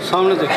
سامنے دیکھ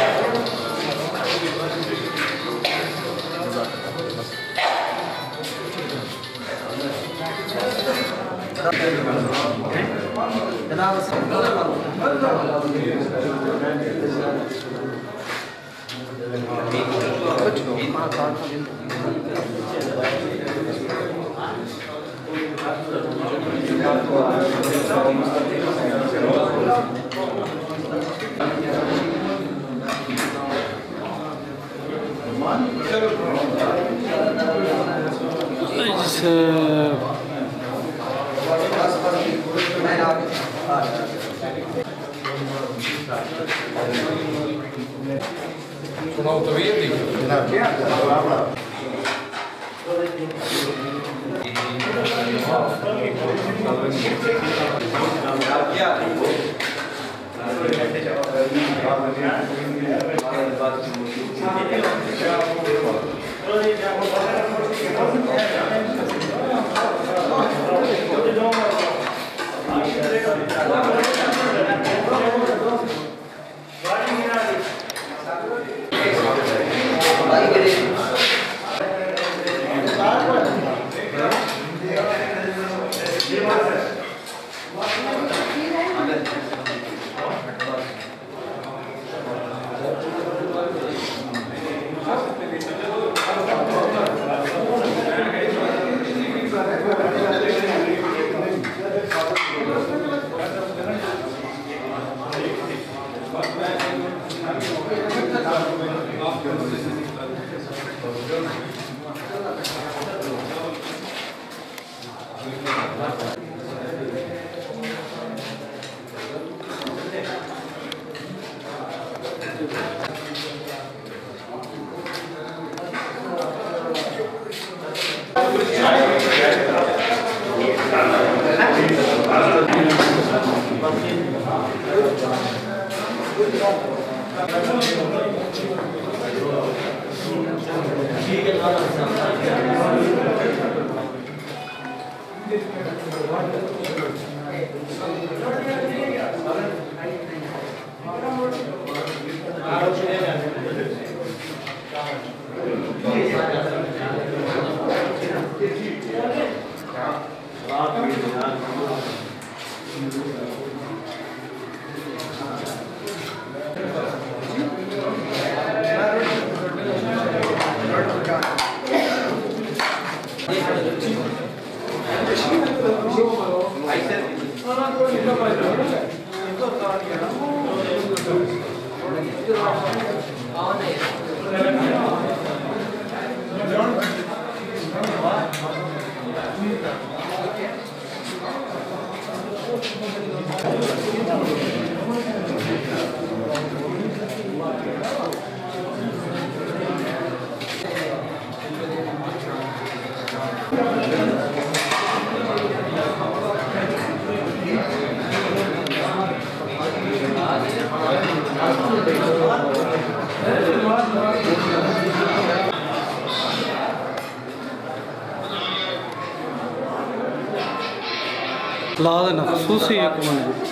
لا دینا خصوصی ایک منزل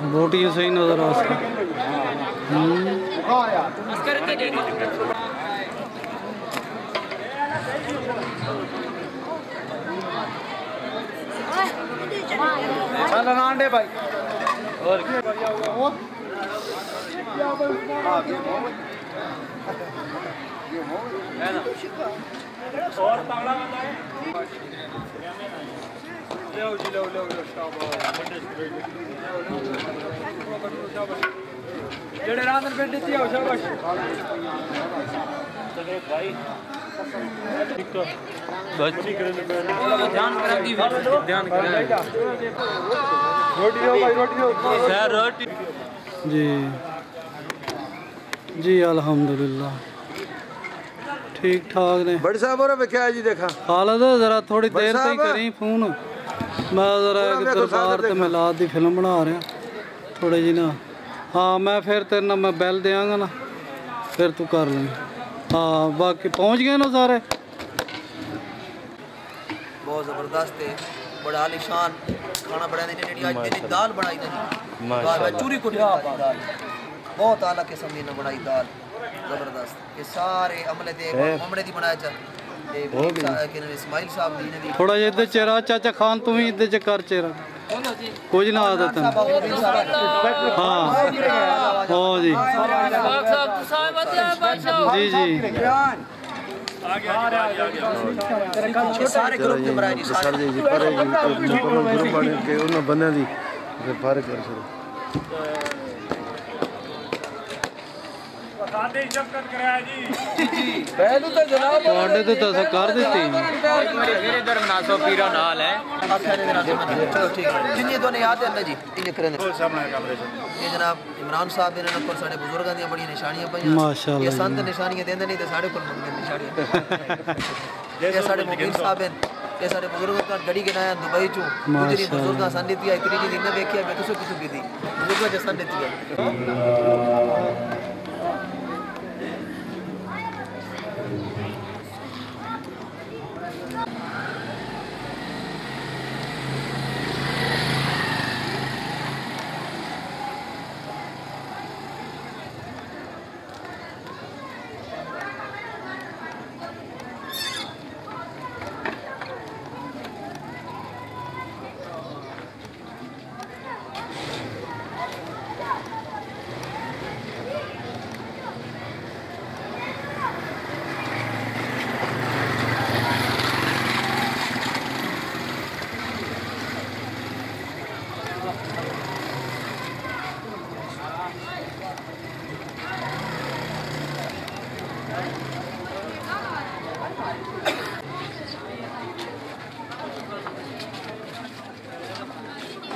بوٹیاں صحیح نظر آ سکتی آنڈے بھائی جڑے راندن پہ دیتی ہے شاباش دھیان کریں دی دھیان کریں روٹی دو بھائی روٹی دو روٹی جی جی الحمدللہ ٹھیک ٹھاک نے بڑی صاحب اور کیا ہے جی دیکھا خالد ذرا تھوڑی دیر تھی کریں فون میں ذرا ایک دربار تے میلاد دی فلم بنا رہا تھوڑے جی نا ہاں میں پھر تیرے نا میں بیل دیاں گا نا پھر تو کر لیں ہاں باقی پہنچ گئے نا سارے بہت زبردست ہے بڑا عالیشان کھانا بڑا دینے نے آج تیری دال بڑائی دال چوری کٹی دال بہت اعلیٰ قسم دی نے بڑائی دال زبردست یہ سارے عملے دے عمرے دی بنایا چا اسماعیل صاحب دی نے بھی تھوڑا جہ ادھر چہرہ چاچا خان تو ہی ادھر کر چہرہ کچھ نہ عادت ہے ہاں ہاں جی جی جی سارے گروپ کے برائے جی سارے جی پرے جی گروپ بنے کے انہوں بنے دی فارغ کر چھوڑو پہلو تو جناب تواڈے تو تسا کر دیتی میرے ادھر مناسو پیرا نال ہے چلو ٹھیک ہے جن یہ دونوں یاد ہے جی یہ کریں یہ جناب عمران صاحب انہوں نے پر ساڑے بزرگاں دی بڑی نشانیاں پائیں ماشاءاللہ یہ سنت نشانیاں دیندے نہیں تے ساڑے پر نشانیاں یہ ساڑے مبین صاحب ہیں یہ ساڑے بزرگوں کا گڑی گنایا دبئی چوں گجری بزرگاں سن دیتی ہے اتنی جی دن ویکھیا میں کسو کسو کی دی بزرگاں جو سن دیتی ہے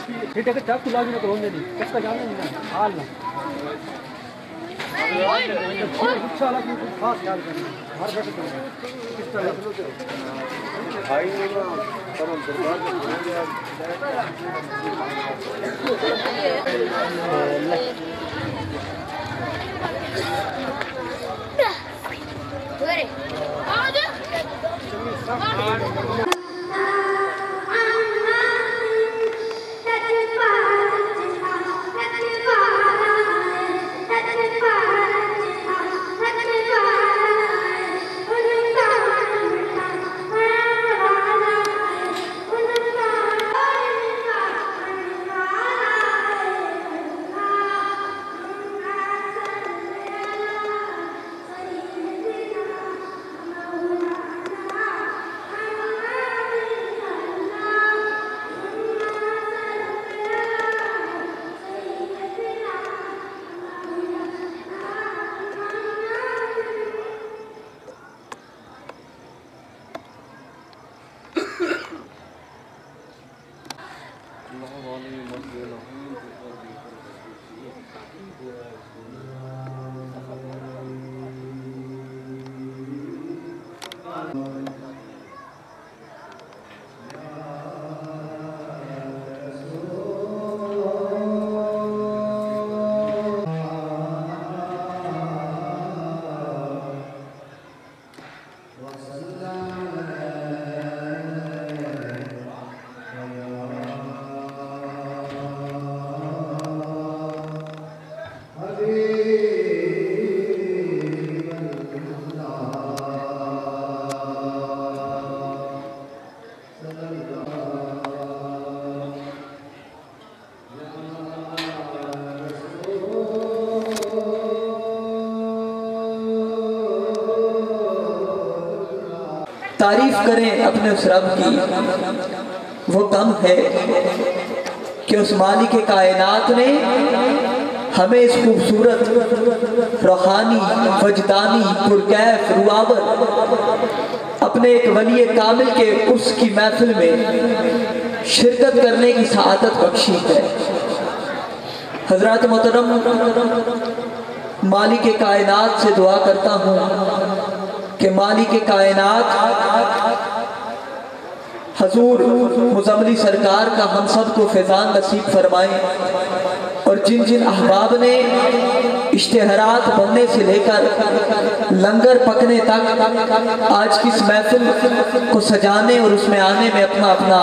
ٹھیک ہے چاکو لاگی نہ تو ہونے دی کس کا جانا نہیں حال نہ اچھا لگی خاص خیال کرنا ہر بیٹھے کرنا کس طرح بھائی تمام دربار تعریف کریں اپنے اس رب کی وہ کم ہے کہ اس مالک کائنات نے ہمیں اس خوبصورت روحانی وجدانی پرکیف رواور اپنے ایک ولی کامل کے عرس کی محفل میں شرکت کرنے کی سعادت بخشی ہے۔ حضرات محترم، مالک کائنات سے دعا کرتا ہوں کہ مالک کائنات حضور مزملی سرکار کا ہم سب کو فیضان نصیب فرمائیں، اور جن جن احباب نے اشتہارات بننے سے لے کر لنگر پکنے تک آج کی اس محفل کو سجانے اور اس میں آنے میں اپنا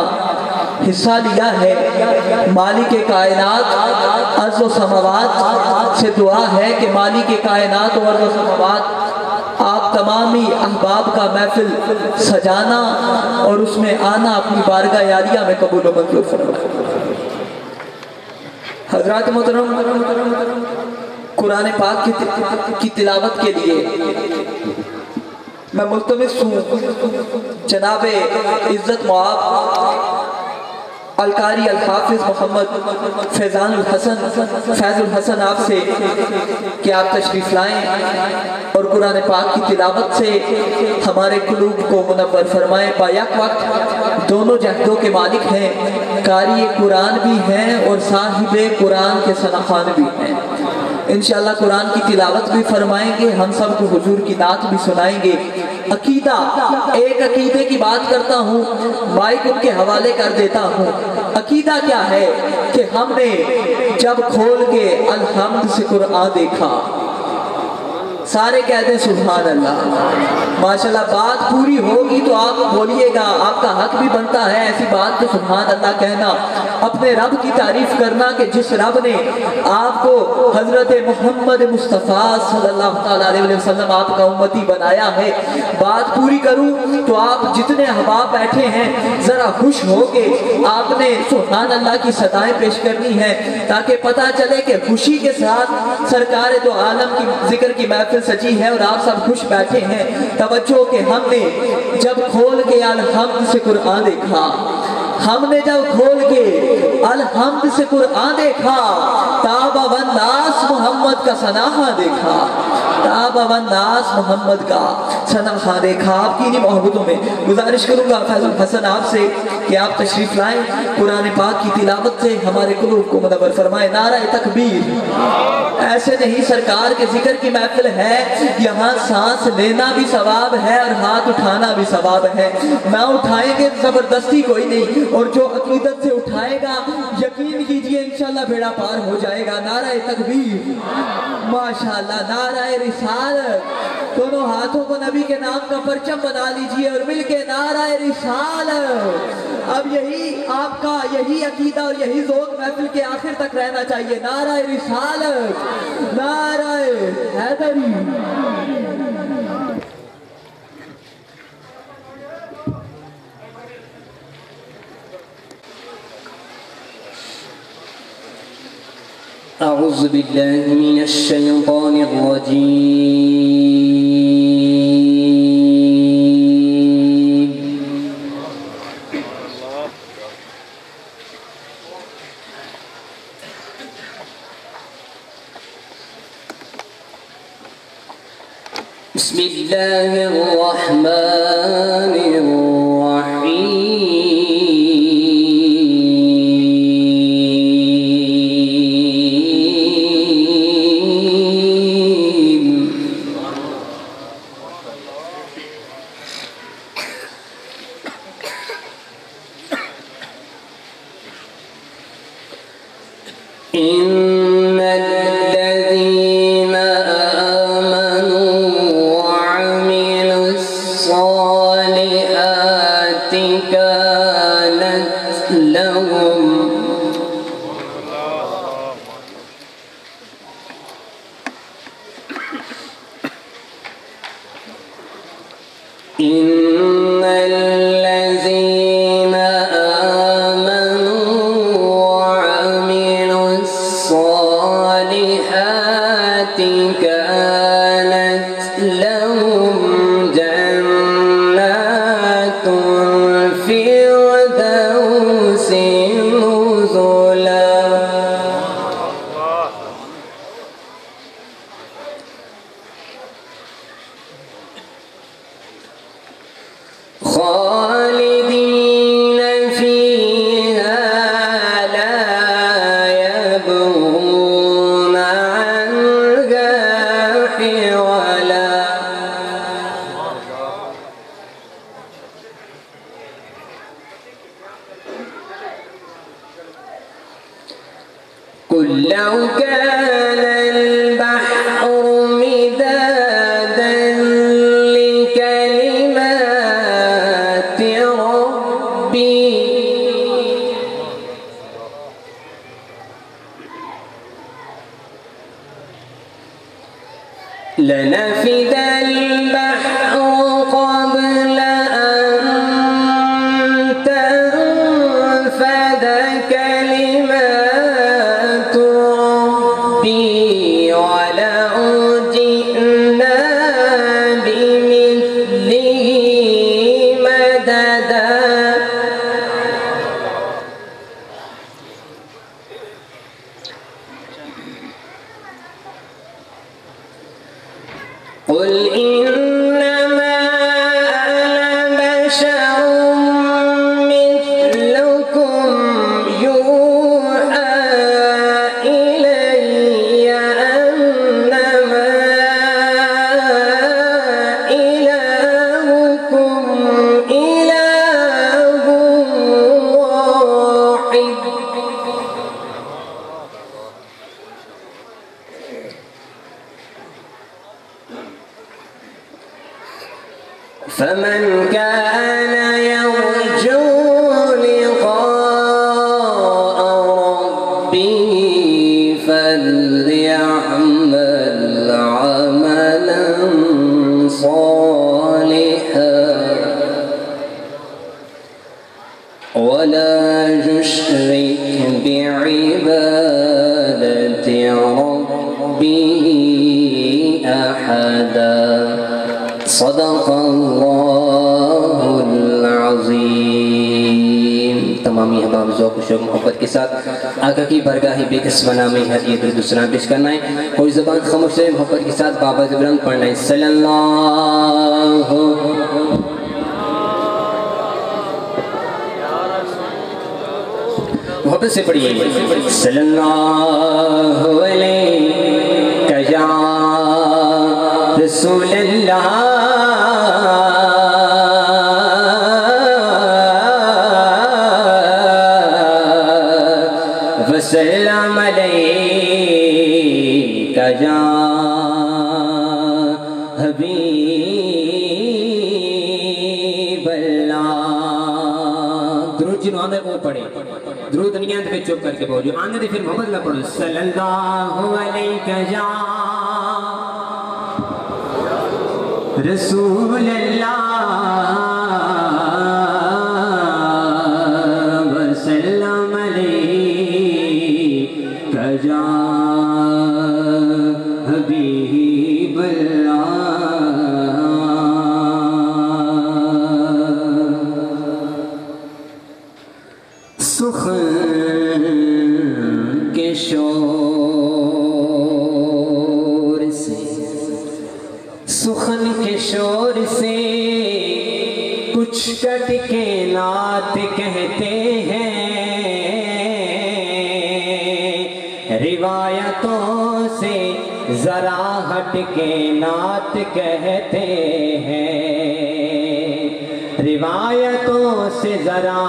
حصہ لیا ہے، مالک کائنات ارض و سماوات سے دعا ہے کہ مالک کائنات و ارض و سماوات آپ تمامی احباب کا محفل سجانا اور اس میں آنا اپنی بارگاہ یاریہ میں قبول و منظور فرمائے۔ حضرات محترم، قرآن پاک کی تلاوت کے لیے میں ملتمس ہوں جناب عزت معاب القاری الحافظ محمد فیضان الحسن آپ سے کہ آپ تشریف لائیں اور قرآن پاک کی تلاوت سے ہمارے قلوب کو منور فرمائیں۔ با یک وقت دونوں جہدوں کے مالک ہیں، قاری قرآن بھی ہیں اور صاحب قرآن کے ثناخوان بھی ہیں۔ انشاءاللہ قرآن کی تلاوت بھی فرمائیں گے، ہم سب کو حضور کی نعت بھی سنائیں گے۔ عقیدہ، ایک عقیدے کی بات کرتا ہوں، مائک ان کے حوالے کر دیتا ہوں۔ عقیدہ کیا ہے کہ ہم نے جب کھول کے الحمد سے قرآن دیکھا، سارے کہتے ہیں سبحان اللہ۔ ماشاءاللہ بات پوری ہوگی تو آپ بولیے گا، آپ کا حق بھی بنتا ہے ایسی بات تو سبحان اللہ کہنا، اپنے رب کی تعریف کرنا کہ جس رب نے آپ کو حضرت محمد مصطفیٰ صلی اللہ علیہ وسلم آپ کا امتی بنایا ہے۔ بات پوری کروں تو آپ جتنے احباب بیٹھے ہیں ذرا خوش ہو کے آپ نے سبحان اللہ کی صدائیں پیش کرنی ہے تاکہ پتہ چلے کہ خوشی کے ساتھ سرکار دو عالم کی ذکر کی محفل سجی ہے اور آپ سب خوش بیٹھے ہیں۔ توجہ کہ ہم نے جب کھول کے الحمد سے قرآن دیکھا، ہم نے جب کھول کے الحمد سے قرآن دیکھا، تابا والناس محمد کا سناہا دیکھا، تابا والناس محمد کا سناہا دیکھا۔ آپ کی انہی محبتوں میں گزارش کروں گا فیض الحسن آپ سے کہ آپ تشریف لائیں، قرآن پاک کی تلاوت سے ہمارے قلوب کو منور فرمائے۔ نعرہ تکبیر۔ ایسے نہیں، سرکار کے ذکر کی محفل ہے، یہاں سانس لینا بھی ثواب ہے اور ہاتھ اٹھانا بھی ثواب ہے۔ نہ اٹھائیں گے زبردستی کوئی نہیں، اور جو عقیدت سے اٹھائے گا یقین کیجئے انشاءاللہ بیڑا پار ہو جائے گا۔ نعرہ تکبیر، ماشاءاللہ، نعرہ رسالت۔ دونوں ہاتھوں کو نبی کے نام کا پرچم بنا لیجئے اور مل کے نعرہ رسالت۔ اب یہی آپ کا یہی عقیدہ اور یہی ذوق محفل کے آخر تک رہنا چاہیے۔ نعرہ رسالت، نعرہ حیدری۔ أعوذ بالله من الشيطان الرجيم بسم الله الرحمن الرحيم إن الذين آمنوا وعملوا الصالحات كانت لهم إن الذين آمنوا وعملوا الصالحات كانت لهم جنات الفردوس نزلا خالدين فيها لا يبغون عنها حولا قل لو كان البحر مدادا لكلمات ربي لنفد البحر قبل أن تنفد كلمات ربي ولو جئنا بمثله مددا قل إنما أنا بشر مثلكم يوحى إلي أنما إلهكم إله واحد فمن كان يرجو لقاء ربه فليعمل عملا صالحا ولا يشرك بعبادة ربه أحدا صدق اللہ العظیم۔ تمامی احباب ذوق و شوق محبت کے ساتھ آقا کی بارگاہ بے کس بنا میں ہدیہ درود و سلام پیش کرنا ہے۔ کوئی زبان خاموش رہے، محبت کے ساتھ بابا زبران پڑھنا ہے۔ صلی اللہ محبت سے پڑھیے صلی اللہ علیہ یا رسول اللہ وسلم علیک یا حبیب اللہ. درود جنہوں آنے وہ پڑھے درود دنیا دے چپ کر کے بولو آنے دے پھر محمد اللہ پڑھو صلی اللہ علیہ یا رسول اللہ وسلم علیک یا حبیب اللہ. سخن کے شور سے سخن کے شور سے کچھ کٹ کے نعت کہتے ہیں روایتوں سے ذرا ہٹ کے نعت کہتے ہیں روایتوں سے ذرا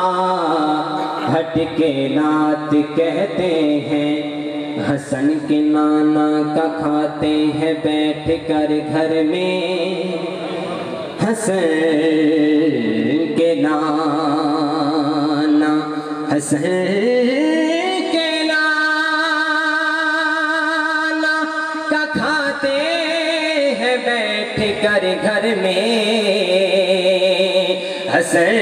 ہٹ کے نعت کہتے ہیں حسن کے نانا کا کھاتے ہیں بیٹھ کر گھر میں حسن کے نانا حسن کے نانا کا کھاتے ہیں بیٹھ کر گھر میں حسن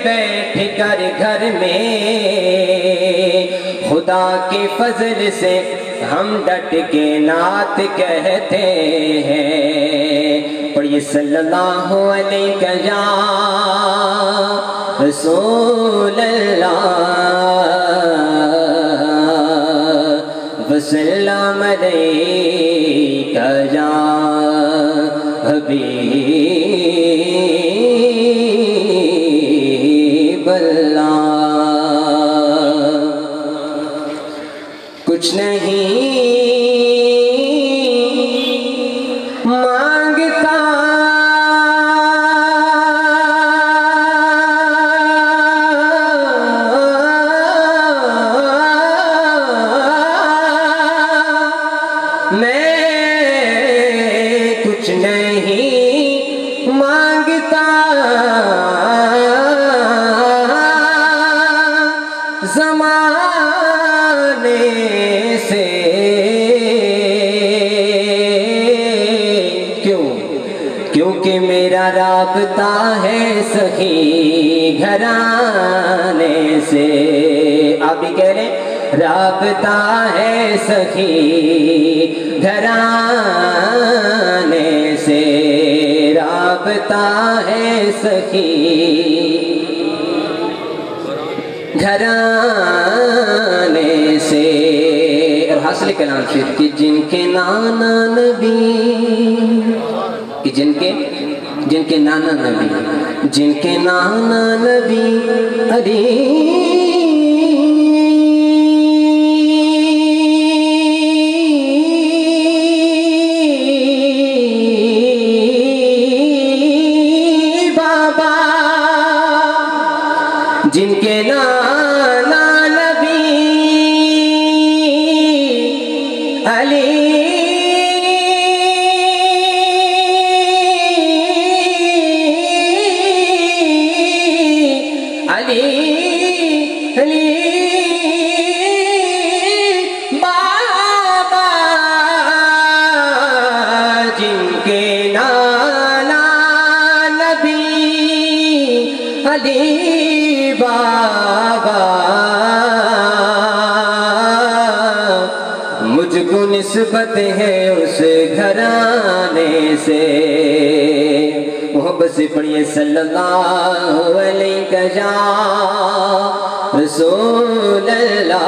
بیٹھ کر گھر میں خدا کے فضل سے ہم ڈٹ کے نعت کہتے ہیں پڑھیے صلی اللہ علیہ یا رسول اللہ وسلم علیک یا حبیب اللہ. کچھ نہیں مانگتا میں کچھ نہیں مانگتا زمانے سے کیونکہ میرا رابطہ ہے سخی گھرانے سے. آپ بھی کہہ رہے ہیں رابطہ ہے سخی گھرانے سے رابطہ ہے سخی گھرانے سے. اور حاصل کلام پھر کہ جن کے نانا نبی کہ جن کے نانا نبی جن کے نانا نبی علی بابا جن کے نانا نبی علی بابا جن کے نانا نبی علی بابا مجھ کو نسبت ہے اس گھرانے سے. محبت سے پڑھیے صلی اللہ علیہ یا رسول اللہ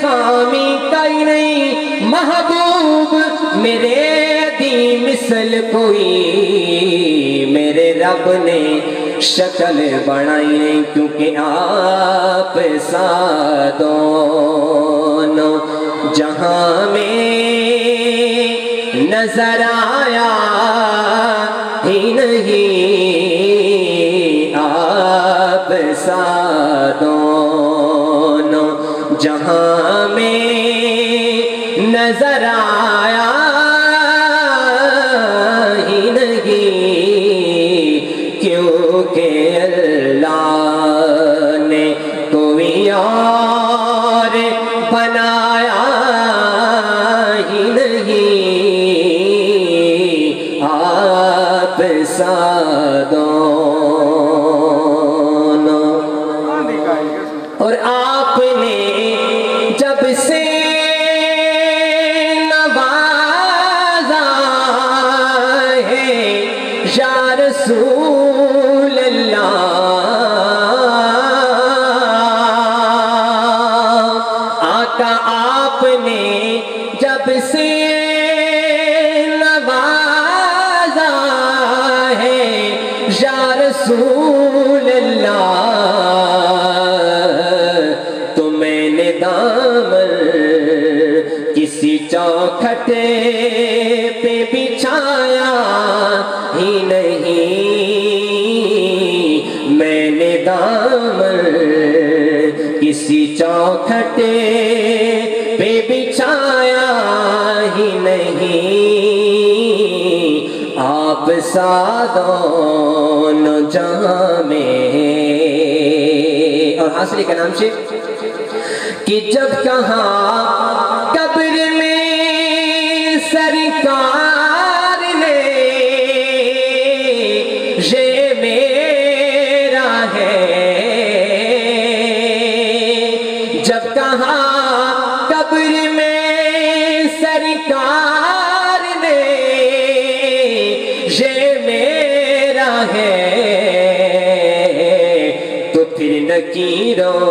خامی کئی نہیں محبوب میرے دی مثل کوئی میرے رب نے شکل بنائی نہیں کیونکہ آپ سا دونوں جہاں میں نظر آیا ہی نہیں آپ سا دونوں جہاں میں نظر آیا ہی نہیں کیونکہ اللہ نے کوئی اور بنایا ہی نہیں آپ سا دونوں اور آپ نے جب سے نوازا ہے یا رسول اللہ آقا آپ نے جب سے نوازا ہے یا رسول اللہ تو میں نے دامن کسی چوکھٹے پہ بچھایا ہی نہیں میں نے دامن کسی چوکھٹے پہ بچھایا ہی نہیں آپ سادوں جہاں میں اور حاصلی کا نام سے کہ جب کہاں قبر میں سرکار نے یہ میرا ہے جب کہاں قبر میں سرکار نے یہ میرا ہے تو پھر نکیروں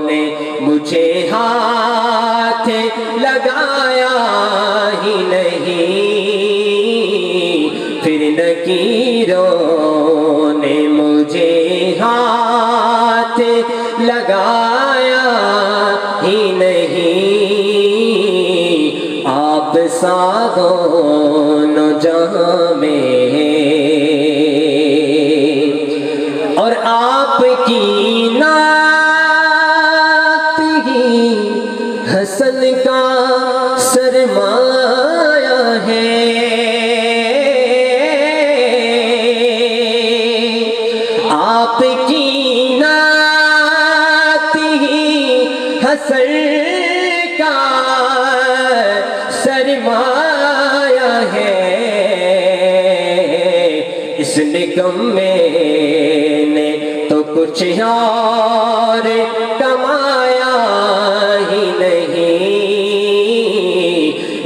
نے مجھے ہاتھ لگایا ہی نہیں پھر نکیروں نے مجھے ہاتھ لگایا ہی نہیں آپ سادوں جہاں میں اور آپ کی نعت ہی حسن کا سرمایہ ہے آپ کی نعت ہی حسن کا سرمایہ ہے اس نگم میں نے تو کچھ اور کمایا ہی نہیں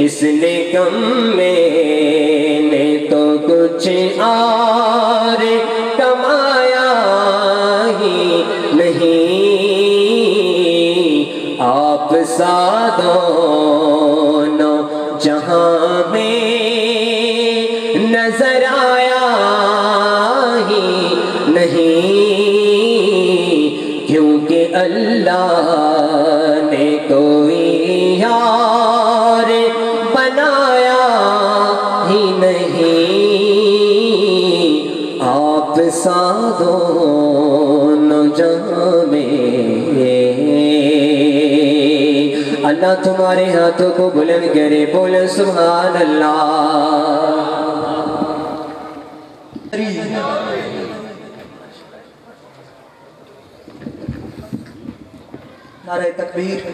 اس نگم میں نے تو کچھ اور کمایا ہی نہیں آپ سادوں جہاں میں نظر آیا ہی نہیں کیونکہ اللہ نے کوئی اور بنایا ہی نہیں آپ سادوں جہاں میں اللہ تمہارے ہاتھوں کو بلند کرے بولے سبحان اللہ نعرہ تکبیر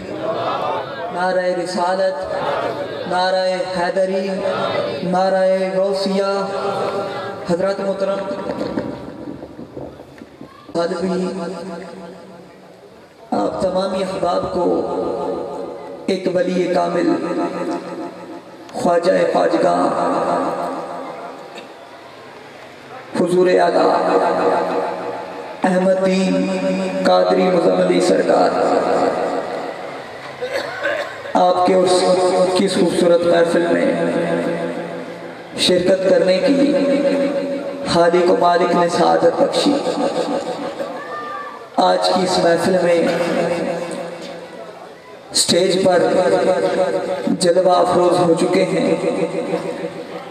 نعرہ رسالت نعرہ حیدری نعرہ غوثیہ حضرات محترم آپ تمامی احباب کو ایک ولی کامل خواجہ خواجگاہ حضور اعلیٰ احمد دین قادری مزملی سرکار آپ کے اس خوبصورت محفل میں شرکت کرنے کی خالق و مالک نے سعادت بخشی۔ آج کی اس محفل میں سٹیج پر جلوہ افروز ہو چکے ہیں۔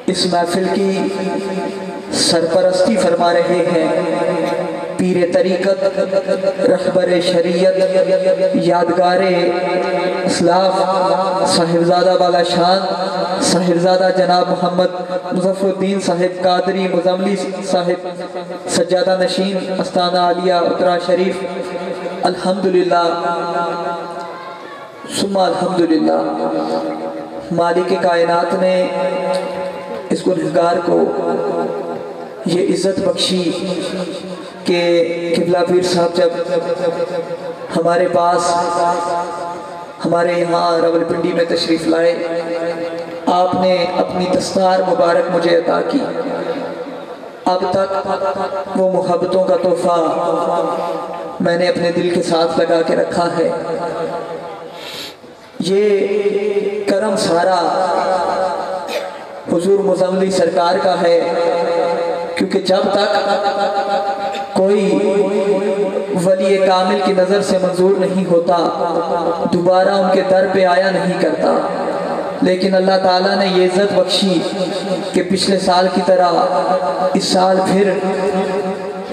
اس محفل کی سرپرستی فرما رہے ہیں پیر طریقت، رہبر شریعت، یادگار اسلاف، صاحبزادہ بالا شان، صاحبزادہ جناب محمد مظفر الدین صاحب قادری مزملی صاحب، سجادہ نشین استانہ عالیہ اترا شریف۔ الحمدللہ ثم الحمدللہ، مالک کائنات نے اس گنہگار کو یہ عزت بخشی کہ قبلہ پیر صاحب جب ہمارے پاس ہمارے یہاں راولپنڈی میں تشریف لائے، آپ نے اپنی دستار مبارک مجھے عطا کی۔ اب تک وہ محبتوں کا تحفہ میں نے اپنے دل کے ساتھ لگا کے رکھا ہے۔ یہ کرم سارا حضور مزملی سرکار کا ہے، کیونکہ جب تک کوئی ولی کامل کی نظر سے منظور نہیں ہوتا دوبارہ ان کے در پہ آیا نہیں کرتا، لیکن اللہ تعالیٰ نے یہ عزت بخشی کہ پچھلے سال کی طرح اس سال پھر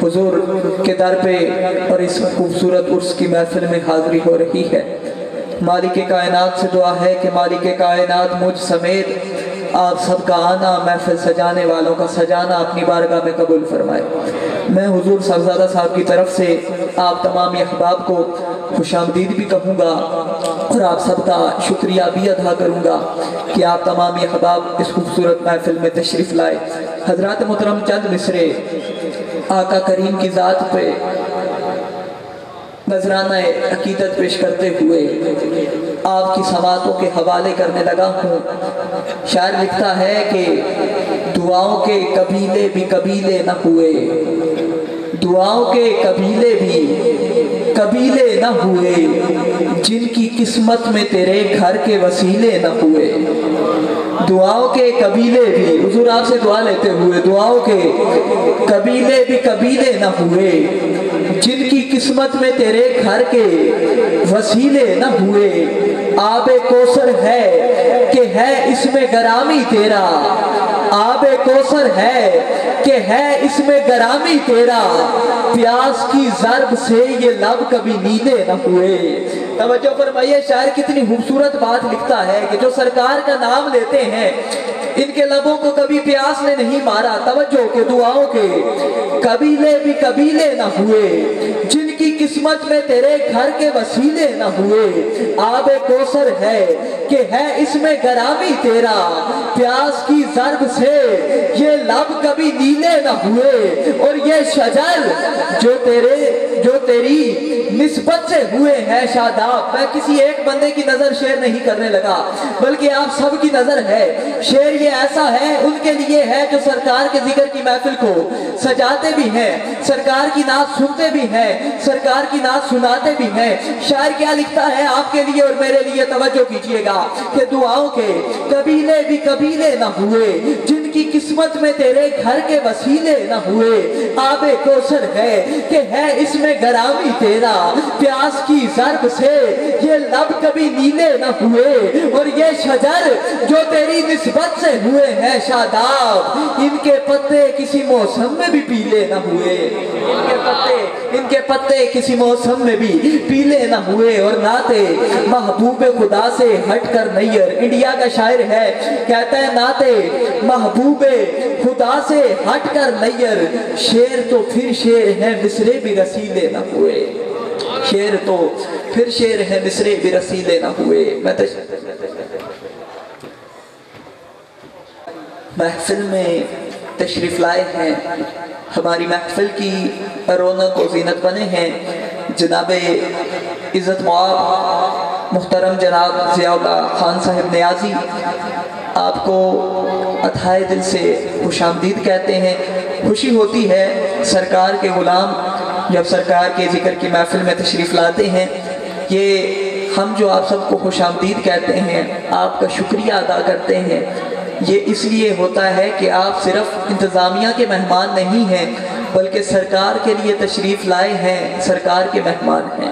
حضور کے در پہ اور اس خوبصورت عرس کی محفل میں حاضری ہو رہی ہے۔ مالک کائنات سے دعا ہے کہ مالک کائنات مجھ سمیت آپ سب کا آنا، محفل سجانے والوں کا سجانا اپنی بارگاہ میں قبول فرمائے۔ میں حضور صاحبزادہ صاحب کی طرف سے آپ تمام احباب کو خوش آمدید بھی کہوں گا اور آپ سب کا شکریہ بھی ادا کروں گا کہ آپ تمام احباب اس خوبصورت محفل میں تشریف لائے۔ حضرات محترم، چند مصرے آقا کریم کی ذات پہ نذرانہ عقیدت پیش کرتے ہوئے آپ کی سماعتوں کے حوالے کرنے لگا ہوں۔ شاعر لکھتا ہے کہ دعاؤں کے قبیلے بھی قبیلے نہ ہوئے، دعاؤں کے قبیلے بھی قبیلے نہ ہوئے، جن کی قسمت میں تیرے گھر کے وسیلے نہ ہوئے۔ دعاؤں کے قبیلے بھی، حضور آپ سے دعا لیتے ہوئے، دعاؤں کے قبیلے بھی قبیلے نہ ہوئے، جن کی قسمت میں تیرے گھر کے وسیلے نہ ہوئے۔ آب کوثر ہے کہ ہے اس میں گرامی تیرا، آب کوثر ہے کہ ہے اس میں گرامی تیرا، پیاس کی ضرب سے یہ لب کبھی نیلے نہ ہوئے۔ توجہ فرمائیے، شاعر کتنی خوبصورت بات لکھتا ہے کہ جو سرکار کا نام لیتے ہیں ان کے لبوں کو کبھی پیاس نے نہیں مارا۔ توجہ کہ دعاؤں کے قبیلے بھی قبیلے نہ ہوئے، جن کی قسمت میں تیرے گھر کے وسیلے نہ ہوئے۔ آب کوثر ہے کہ ہے اس میں گرامی تیرا، پیاس کی ضرب سے یہ لب کبھی نیلے نہ ہوئے۔ اور یہ شجر جو تیری نسبت سے ہوئے ہیں شاداب۔ میں کسی ایک بندے کی نظر شعر نہیں کرنے لگا بلکہ آپ سب کی نظر ہے۔ شعر یہ ایسا ہے ان کے لیے ہے جو سرکار کے ذکر کی محفل کو سجاتے بھی ہیں، سرکار کی نعت سنتے بھی ہیں، سرکار کی نعت سناتے بھی ہیں۔ شاعر کیا لکھتا ہے آپ کے لیے اور میرے لیے؟ توجہ کیجئے گا کہ دعاؤں کے قبیلے بھی قبیلے نہ ہوئے، جن کی قسمت میں تیرے گھر کے وسیلے نہ ہوئے۔ آب کوثر ہے کہ ہے اس میں گرامی تیرا، پیاس کی ضرب سے یہ لب کبھی نیلے نہ ہوئے۔ اور یہ شجر جو تیری نسبت سے ہوئے ہیں شاداب، ان کے پتے کسی موسم میں بھی پیلے نہ ہوئے، ان کے پتے کسی موسم میں بھی پیلے نہ ہوئے۔ اور ناتے محبوب خدا سے ہٹ کر نیر، انڈیا کا شاعر ہے، کہتا ہے ناتے محبوب خدا سے ہٹ کر نیر، شعر تو پھر شعر ہے مصرے بھی رسیلے نہ ہوئے، شعر تو پھر شعر ہے مصرے بھی رسیلے نہ ہوئے۔ محفل میں تشریف لائے ہیں، ہماری محفل کی رونق و زینت بنے ہیں جناب عزت معاب محترم جناب ضیاء اللہ خان صاحب نیازی۔ آپ کو اتھائے دل سے خوش آمدید کہتے ہیں۔ خوشی ہوتی ہے سرکار کے غلام جب سرکار کے ذکر کی محفل میں تشریف لاتے ہیں۔ یہ ہم جو آپ سب کو خوش آمدید کہتے ہیں، آپ کا شکریہ ادا کرتے ہیں، یہ اس لیے ہوتا ہے کہ آپ صرف انتظامیہ کے مہمان نہیں ہیں بلکہ سرکار کے لیے تشریف لائے ہیں، سرکار کے مہمان ہیں،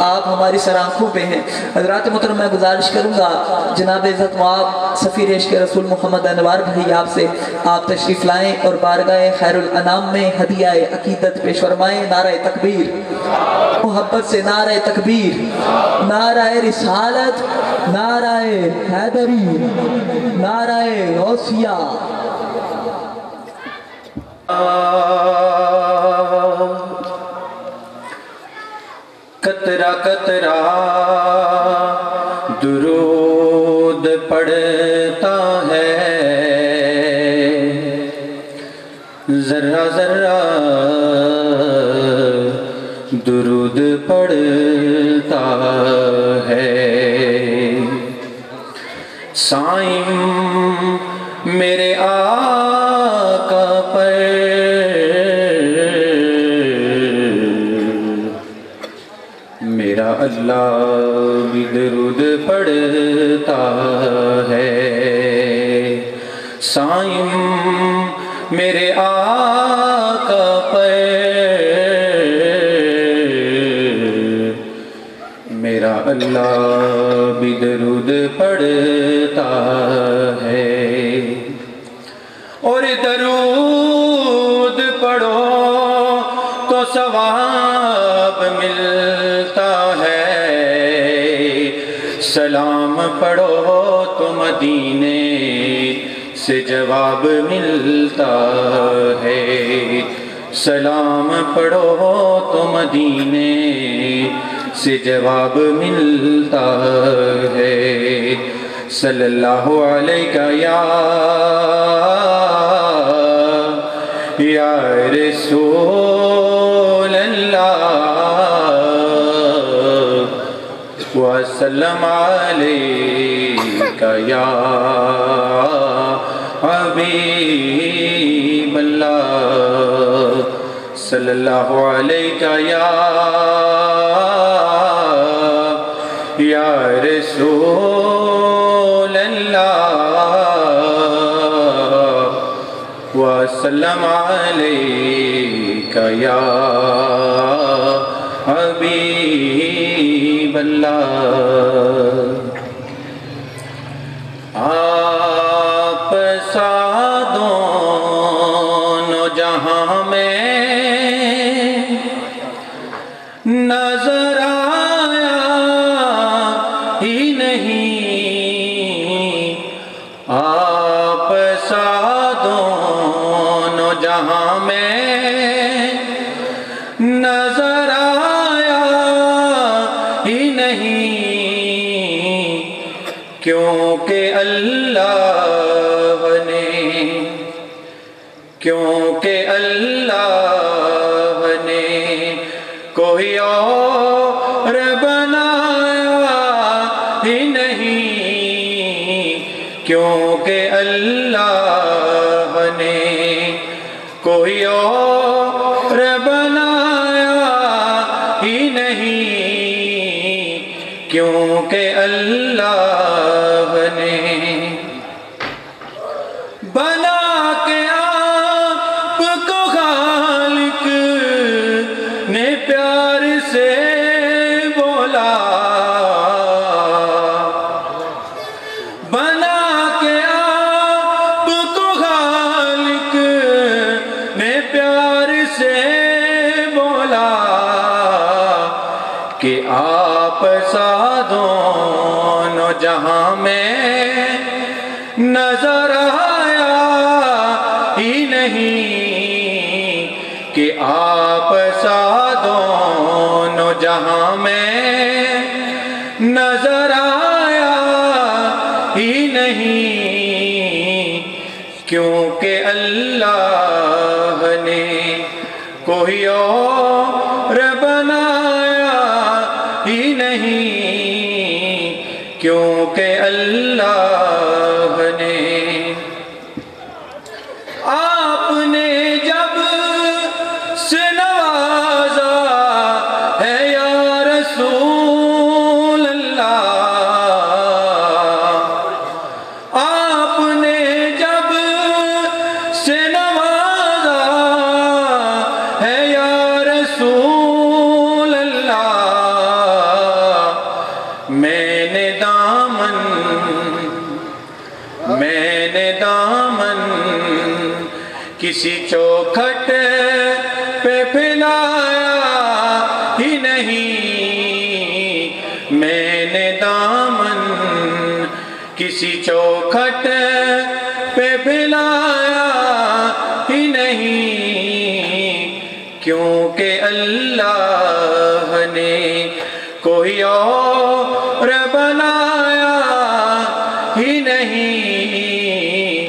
آپ ہماری سرآنکھوں پہ ہیں۔ حضرات محترم، میں گزارش کروں گا جناب عزت مآب سفیر عشق رسول محمد انوار بھائی آپ سے، آپ تشریف لائیں اور بارگاہ خیر الانام میں ہدیہ عقیدت پیش فرمائیں۔ نعرہ تکبیر، محبت سے نعرہ تکبیر، نعرہ رسالت، نعرہ حیدری، نعرہ غوثیہ۔ قطرہ قطرہ درود پڑھتا ہے، ذرہ ذرہ درود پڑھتا ہے۔ سائم میرے آقا پر میرا اللہ بھی درود پڑھتا ہے۔ سائم میرے آقا پر میرا اللہ بھی درود پڑھتا ہے۔ اور درود پڑھو تو ثواب ملتا ہے، سلام پڑھو تو مدینے سے جواب ملتا ہے، سلام پڑھو تو مدینے سے جواب ملتا ہے۔ صلی اللہ علیہ یا رسول اللہ وسلم علیکہ یا حبیب اللہ، صلی اللہ علیہ یا رسول اللہ وسلم علیکہ یا حبیب اللہ۔ آپ سا دونوں جہاں میں نظر آیا ہی نہیں، آپ سا دونوں جہاں میں نظر آیا ہی نہیں، کیونکہ اللہ نے کوئی اور بنایا ہی نہیں، کیونکہ اللہ نے کوئی اور بنایا ہی نہیں، کیونکہ اللہ نے بنا کے آپ کو خالق نے پیار سے بولا، بنا کے آپ کو خالق نے پیار سے بولا کہ آپ سا دونوں جہاں میں نظر آیا ہی نہیں، کہ آپ سا دونوں جہاں میں نظر آیا ہی نہیں، کیونکہ اللہ نے کوئی اور بنایا ہی نہیں، کیونکہ اللہ نے آپ نے جب سے نوازا ہے یا رسول اللہ، میں نے دامن کسی چوکھٹ پہ پھیلایا ہی نہیں، میں نے دامن کسی چوکھٹ پہ پھیلایا ہی نہیں، کیونکہ اللہ نے کوئی اور بنایا ہی نہیں،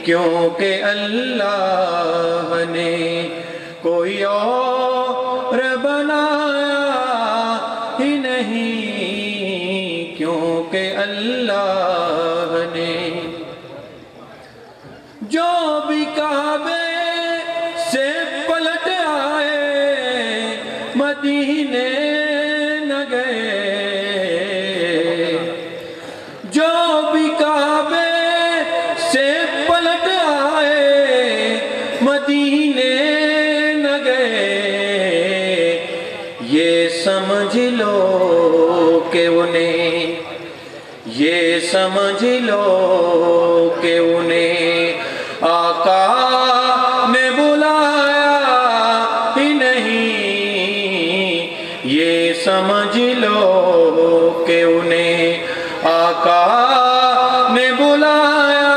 کیونکہ اللہ نے کوئی اور بنایا ہی نہیں، کیونکہ اللہ نے جو بھی کعبے سے پلٹ آئے مدینے نہ گئے، جو بھی کعبے سے پلٹ آئے مدینے نہ گئے، یہ سمجھ لو کہ انہیں، یہ سمجھ لو کہ انہیں آقا نے بلایا ہی نہیں، یہ سمجھ لو کہ انہیں آقا نے بلایا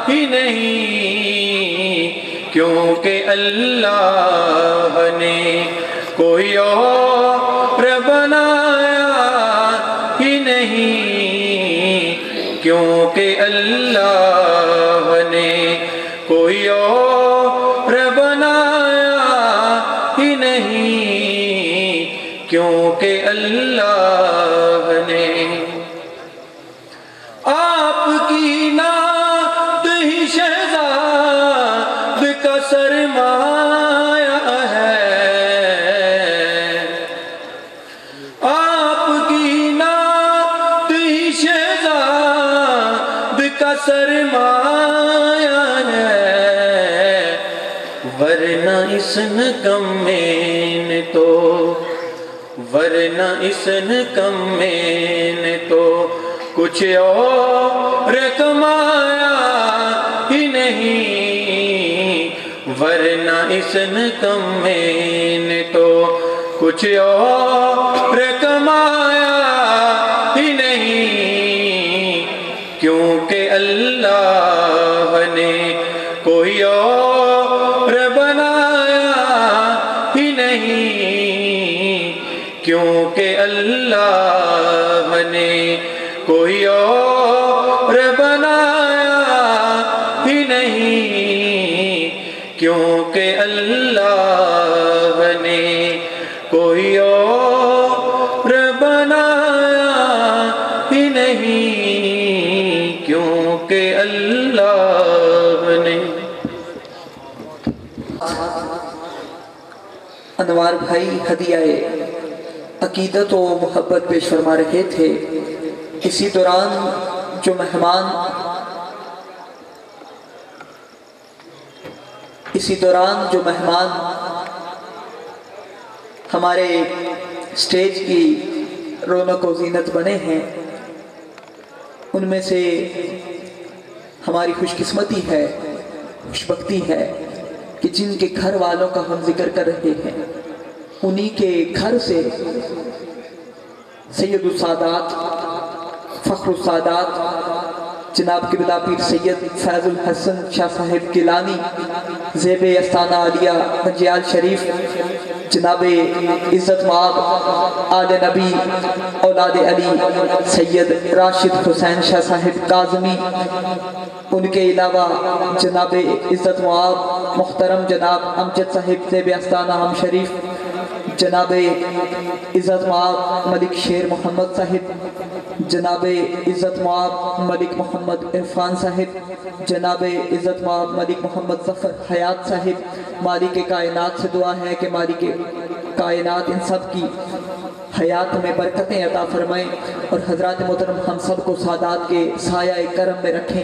ہی نہیں، کیونکہ اللہ نے کوئی اور بنایا ہی نہیں، کیونکہ اللہ نے کوئی اور بنایا ہی نہیں، کیونکہ اللہ نے آپ کی نعت ہی شہزاد کا سرمایہ ہے، آپ کی نعت ہی شہزاد کا سرمایہ ہے، ورنہ اس نکمے نے تو کچھ اور کمایا ہی نہیں، ورنہ اس نکمے نے تو کچھ اور کمایا ہی نہیں، کیونکہ اللہ نے کوئی اور بنایا ہی نہیں، کیونکہ اللہ نے کوئی اور بنایا ہی نہیں، کیونکہ اللہ نے کوئی اور بنایا ہی نہیں، کیونکہ اللہ نے۔ انوار بھائی ہدیہ عقیدت و محبت پیش فرما رہے تھے۔ اسی دوران جو مہمان ہمارے سٹیج کی رونق و زینت بنے ہیں، ان میں سے ہماری خوش قسمتی ہے، خوش بختی ہے کہ جن کے گھر والوں کا ہم ذکر کر رہے ہیں، انہی کے گھر سے سید السادات، فخر السادات جناب قبلہ پیر سید فیض الحسن شاہ صاحب گیلانی، زیب استانہ عالیہ نجیال شریف جناب عزت مآب آل نبی اولاد علی سید راشد حسین شاہ صاحب کاظمی، ان کے علاوہ جناب عزت مآب محترم جناب امجد صاحب زیب استانہ ہم شریف، جناب عزت مآب ملک شیر محمد صاحب، جناب عزت مآب ملک محمد عرفان صاحب، جناب عزت مآب ملک محمد ظفر حیات صاحب۔ مالک کائنات سے دعا ہے کہ مالک کائنات ان سب کی حیات میں برکتیں عطا فرمائیں اور حضرات محترم ہم سب کو سادات کے سایہ کرم میں رکھیں۔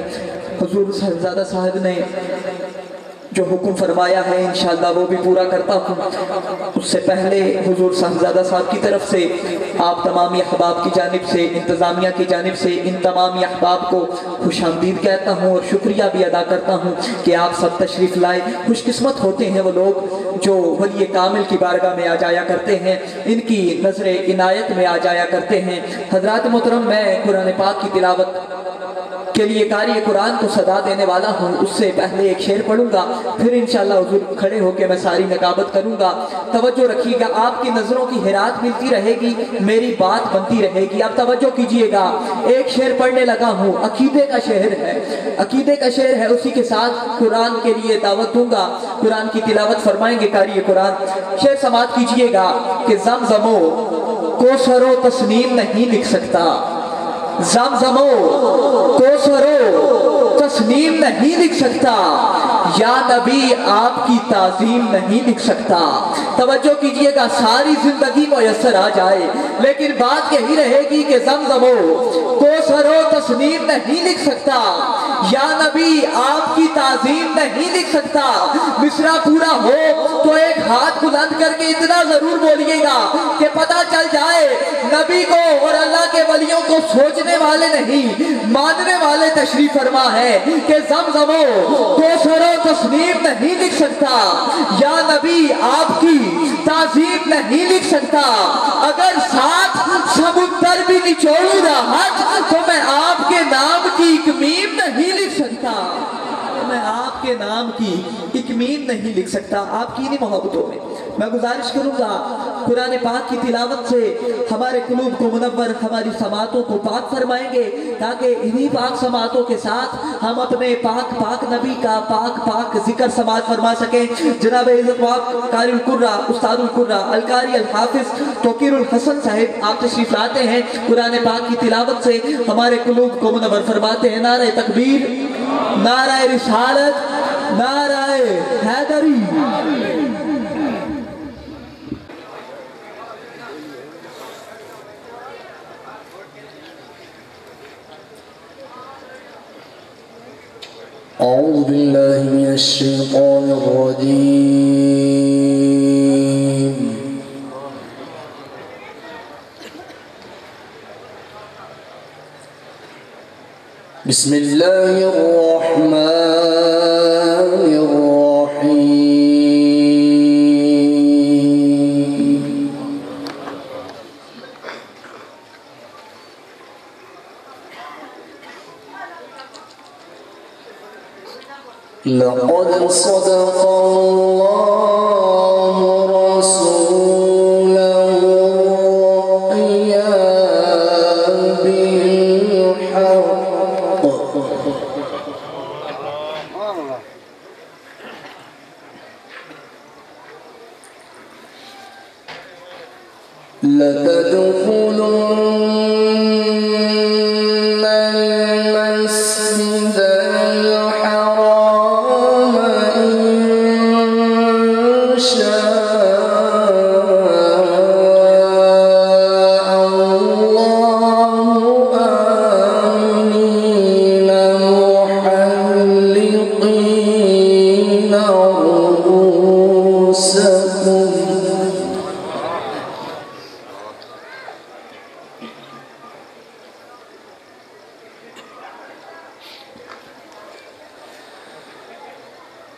حضور صاحبزادہ صاحب نے جو حکم فرمایا ہے انشاءاللہ وہ بھی پورا کرتا ہوں۔ اس سے پہلے حضور صاحبزادہ صاحب کی طرف سے آپ تمامی احباب کی جانب سے، انتظامیہ کی جانب سے ان تمامی احباب کو خوش آمدید کہتا ہوں اور شکریہ بھی ادا کرتا ہوں کہ آپ سب تشریف لائے۔ خوش قسمت ہوتے ہیں وہ لوگ جو ولی کامل کی بارگاہ میں آ جایا کرتے ہیں، ان کی نظر عنایت میں آ جایا کرتے ہیں۔ حضرات محترم، میں قرآن پاک کی تلاوت کے لیے قاری قرآن کو صدا دینے والا ہوں۔ اس سے پہلے ایک شعر پڑھوں گا، پھر انشاءاللہ حضور کھڑے ہو کے میں ساری نقابت کروں گا۔ توجہ رکھیے گا، آپ کی نظروں کی حیرات ملتی رہے گی، میری بات بنتی رہے گی۔ اب توجہ کیجئے گا، ایک شعر پڑھنے لگا ہوں، عقیدے کا شعر ہے، عقیدے کا شعر ہے، اسی کے ساتھ قرآن کے لیے دعوت دوں گا، قرآن کی تلاوت فرمائیں گے قاری قرآن۔ شعر سماعت کیجئے گا کہ زمزمو کوثر و تسنیم نہیں لکھ سکتا، زمزمو کوثر و تسنیم نہیں لکھ سکتا، یا نبی آپ کی تعظیم نہیں لکھ سکتا۔ توجہ کیجئے گا، ساری زندگی میسر آ جائے لیکن بات یہی رہے گی کہ زمزمو کوثر و تسنیم نہیں لکھ سکتا، یا نبی آپ کی تعظیم نہیں لکھ سکتا۔ مصرع پورا ہو تو ایک ہاتھ بلند کر کے اتنا ضرور بولیے گا کہ پتہ چل جائے نبی کو اور اللہ کے ولیوں کو سوچنے والے نہیں ماننے والے تشریف فرما ہے کہ زمزمو کوثر و تسنیم نہیں لکھ سکتا، یا نبی آپ کی تعظیم نہیں لکھ سکتا۔ اگر ساتھ سمندر بھی نچوڑوں راحت تو میں آپ کے نام کی ایک میم نہیں لکھ سکتا، میں آپ کے نام کی ایک میم نہیں لکھ سکتا۔ آپ کی انہی محبتوں میں میں گزارش کروں گا قرآن پاک کی تلاوت سے ہمارے قلوب کو منور، ہماری سماعتوں کو پاک فرمائیں گے تاکہ انہی پاک سماعتوں کے ساتھ ہم اپنے پاک نبی کا پاک ذکر سماعت فرما سکیں۔ جناب عزت واب قاری القرہ، استاد القرہ، القاری الحافظ توقیر الحسن صاحب آپ تشریف لاتے ہیں، قرآن پاک کی تلاوت سے ہمارے قلوب کو منور فرماتے ہیں۔ نعرہ تکبیر، نعرہ رسالت، نعرہ حیدری۔ أعوذ بالله من الشيطان الرجيم، بسم الله الرحمن الرحيم۔ لقد صدق الله رسوله الرؤيا بالحق، لتدخلن المسجد الحرام إن شاء الله آمنين محلقين رؤوسكم،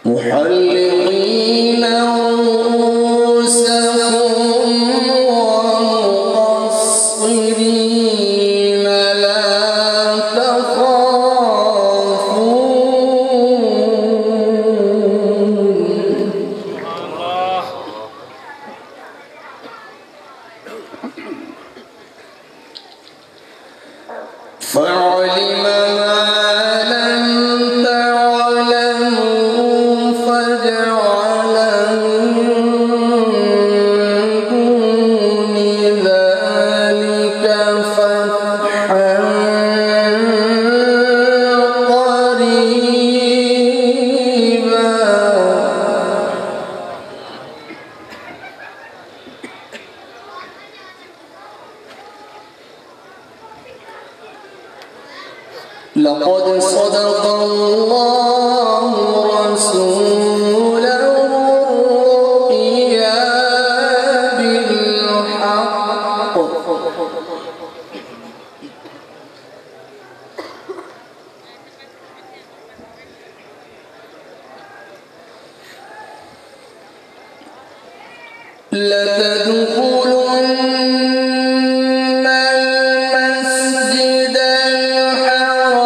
محلقين رؤوسكم ومقصرين لا تخافون، فعلم ما لم تعلموا فجعل من دون ذلك فتحا قريبا۔ لقد صدق الله رسوله لتدخلن المسجد الحرام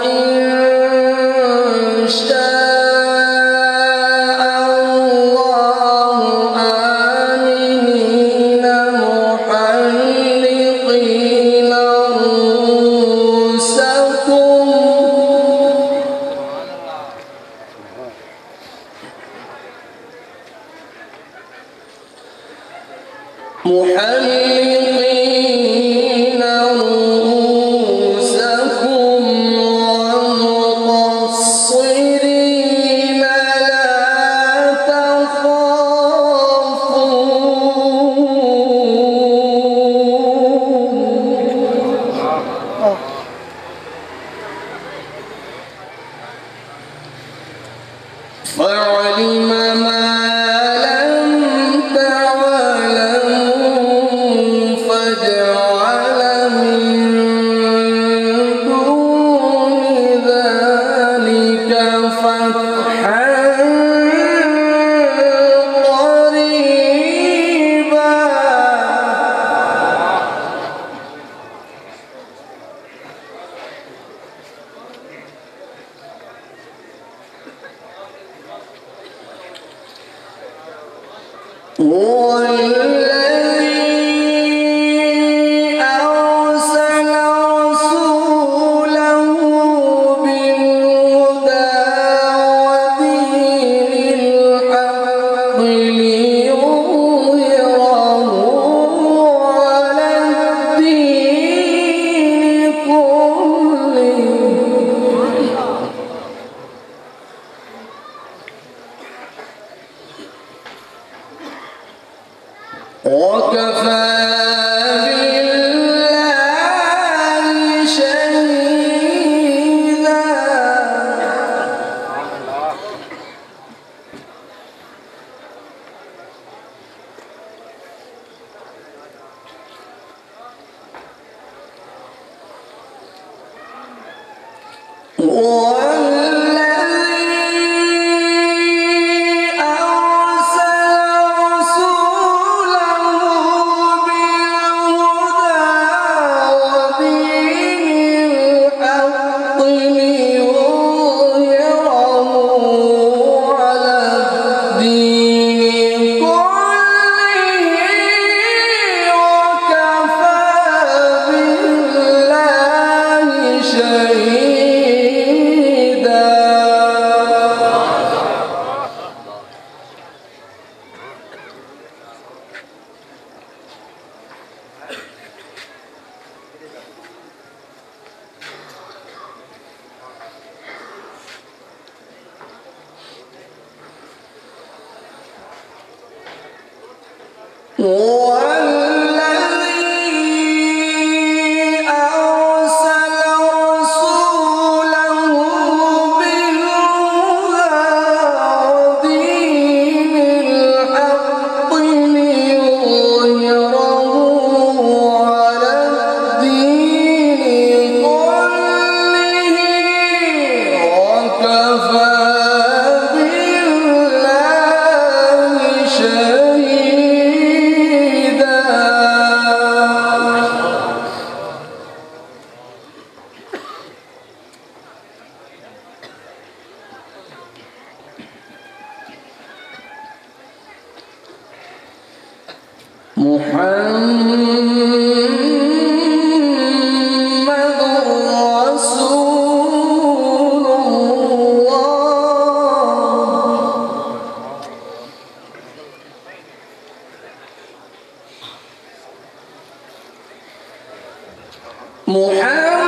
إن شاء الله آمنين محلقين رؤوسكم ومقصرين لا تخافون فعلم ما لم تعلموا فجعل من دون ذلك فتحا قريبا هو الذي أرسل رسوله بالهدى ودين الحق ليظهره على الدين كله وكفى بالله شهيدا هو الذي أرسل رسوله بالهدى ودين الحق ليظهره على الدين كله وكفى بالله شهيدا هو الذي أرسل رسوله بالهدى ودين الحق ليظهره على الدين كله وكفى بالله شهيدا محمد رسول الله محمد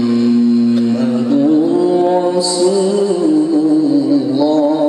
محمد رسول الله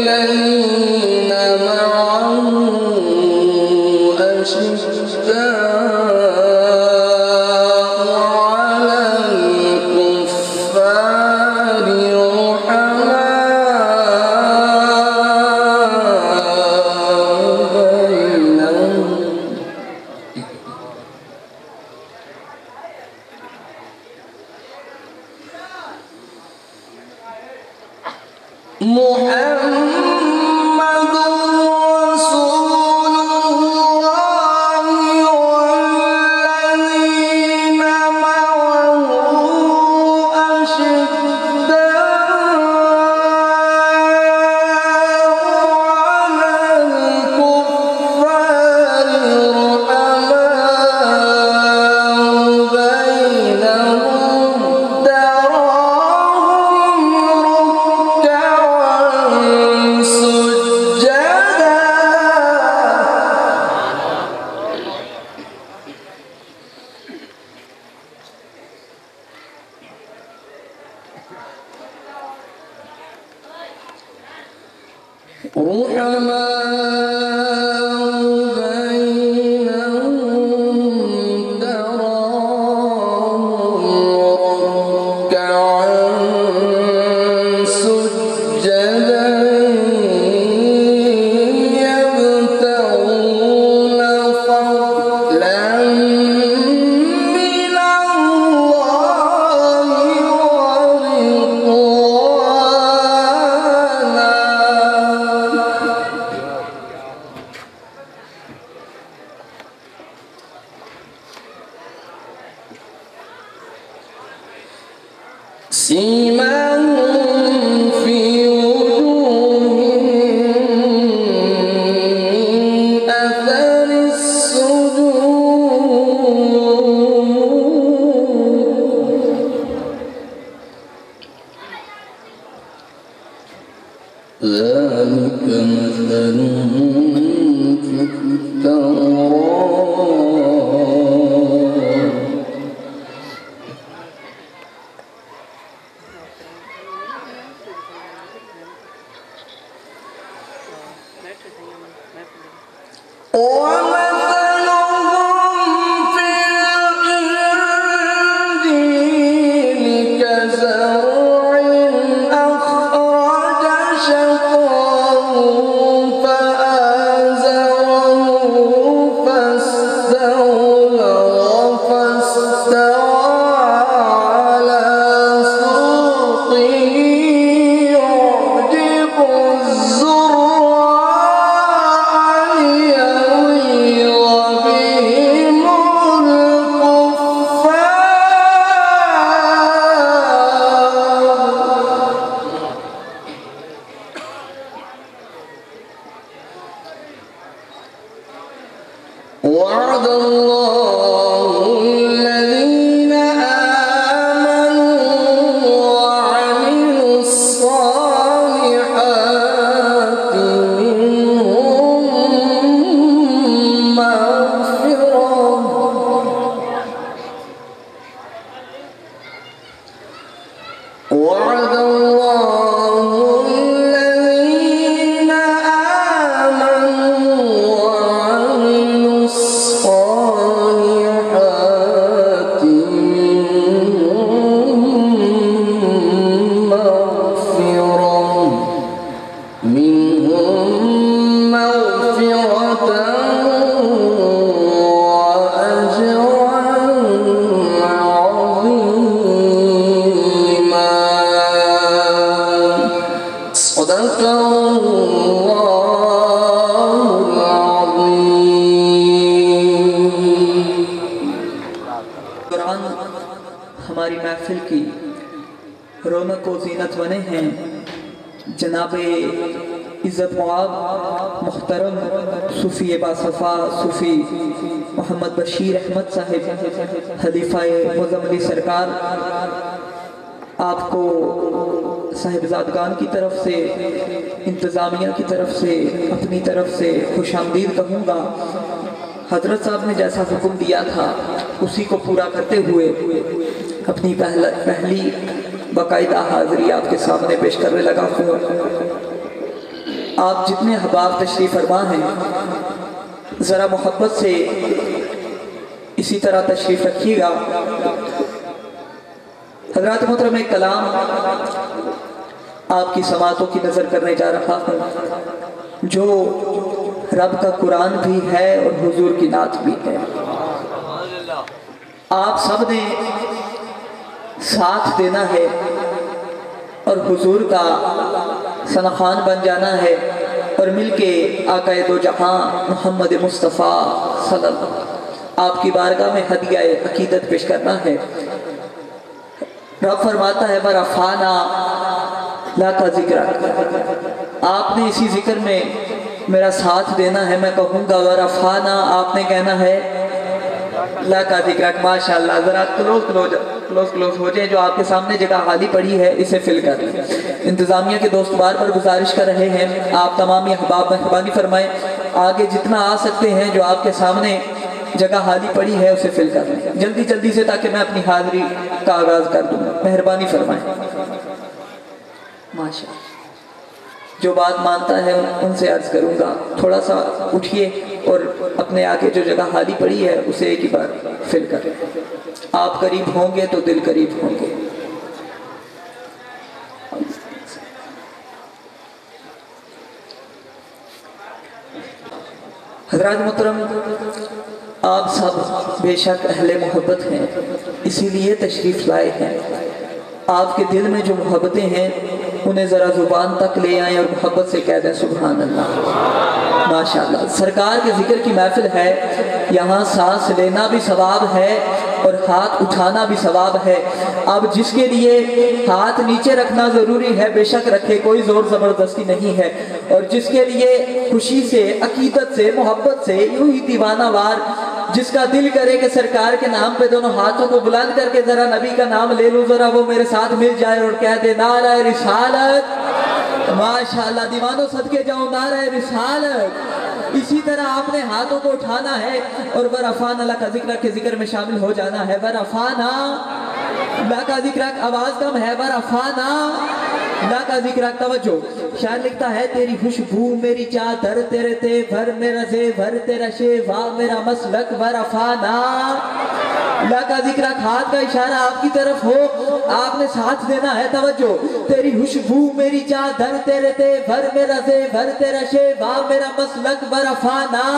والذين معه أشداء على الكفار رحماء بينهم محمد رسول الله والذين معه أشداء على الكفار رحماء بينهم تراهم ركعا سجدا رحماء بينهم تراهم ركعا سجدا يبتغون فضلا من الله ورضوانا سيماهم في وجوههم من أثر السجود ذلك مثلهم في التوراة ومثلهم في الإنجيل كزرع أخرج شطأه فآزره فاستغلظ فاستوى على سوقه يعجب الزراع ليغيظ بهم الكفار وعد الله الذين آمنوا وعملوا الصالحات منهم مغفرة صدق اللہ العظیم۔ قرآن ہماری محفل کی رونق و زینت بنے ہیں۔ جناب عزت معاب محترم صوفی باصفا صوفی محمد بشیر احمد صاحب خلیفہ معظم علی سرکار، آپ کو صاحبزادگان کی طرف سے، انتظامیہ کی طرف سے، اپنی طرف سے خوش آمدید کہوں گا۔ حضرت صاحب نے جیسا حکم دیا تھا اسی کو پورا کرتے ہوئے اپنی پہلی باقاعدہ حاضری آپ کے سامنے پیش کرنے لگا ہوں۔ آپ جتنے احباب تشریف فرما ہیں ذرا محبت سے اسی طرح تشریف رکھیے گا۔ حضرات محترم، ایک کلام آپ کی سماعتوں کی نظر کرنے جا رہا ہوں جو رب کا قرآن بھی ہے اور حضور کی نعت بھی ہے۔ آپ سب نے ساتھ دینا ہے اور حضور کا ثناخوان بن جانا ہے اور مل کے آقا دو جہاں محمد مصطفیٰ صلی اللہ آپ کی بارگاہ میں ہدیہ عقیدت پیش کرنا ہے۔ رب فرماتا ہے وَرَفَعْنَا لَكَ ذِكْرَكَ، آپ نے اسی ذکر میں میرا ساتھ دینا ہے۔ میں کہوں گا وَرَفَعْنَا، آپ نے کہنا ہے لَكَ ذِكْرَكَ۔ ماشاءاللہ، ذرا کلوز ہو جائیں، جو آپ کے سامنے جگہ خالی پڑی ہے اسے فل کر لیں۔ انتظامیہ کے دوست بار پر گزارش کر رہے ہیں، آپ تمام احباب مہربانی فرمائیں آگے جتنا آ سکتے ہیں، جو آپ کے سامنے جگہ خالی پڑی ہے اسے فل کر لیں جلدی جلدی سے، تاکہ میں اپنی حاضری کا آغاز کر دوں۔ مہربانی فرمائیں۔ ماشاءاللہ، جو بات مانتا ہے ان سے عرض کروں گا تھوڑا سا اٹھیے اور اپنے آگے جو جگہ خالی پڑی ہے اسے ایک ہی بار فل کریں۔ آپ قریب ہوں گے تو دل قریب ہوں گے۔ حضرات محترم، آپ سب بے شک اہل محبت ہیں، اسی لیے تشریف لائے ہیں۔ آپ کے دل میں جو محبتیں ہیں انہیں ذرا زبان تک لے آئیں اور محبت سے کہہ دیں سبحان اللہ۔ ماشاءاللہ، سرکار کے ذکر کی محفل ہے، یہاں سانس لینا بھی ثواب ہے اور ہاتھ اٹھانا بھی ثواب ہے۔ اب جس کے لیے ہاتھ نیچے رکھنا ضروری ہے بے شک رکھے، کوئی زور زبردستی نہیں ہے، اور جس کے لیے خوشی سے، عقیدت سے، محبت سے، یوں ہی دیوانہ وار جس کا دل کرے کہ سرکار کے نام پہ دونوں ہاتھوں کو بلند کر کے ذرا نبی کا نام لے لوں، ذرا وہ میرے ساتھ مل جائے اور کہہ دے نعرہ رسالت۔ ماشاءاللہ، دیوانوں صدقے جاؤں، نعرہ رسالت۔ اسی طرح آپ نے ہاتھوں کو اٹھانا ہے اور وَرَفَعْنَا لَكَ ذِكْرَكَ کے ذکر میں شامل ہو جانا ہے۔ وَرَفَعْنَا لَكَ ذِكْرَكَ، آواز کم ہے، وَرَفَعْنَا لَكَ ذِكْرَكَ۔ توجہ، شاعر لکھتا ہے تیری خوشبو میری چادر، تیرے تیور میرا زیور، تیرا شیوا میرا مسلک، وَرَفَعْنَا لَكَ ذِكْرَكَ۔ ہاتھ کا اشارہ آپ کی طرف ہو، آپ نے ساتھ دینا ہے۔ توجہ، تیری خوشبو میری چادر، تیرے تیور میرا زیور، تیرا شیوا میرا مسلک، وَرَفَعْنَا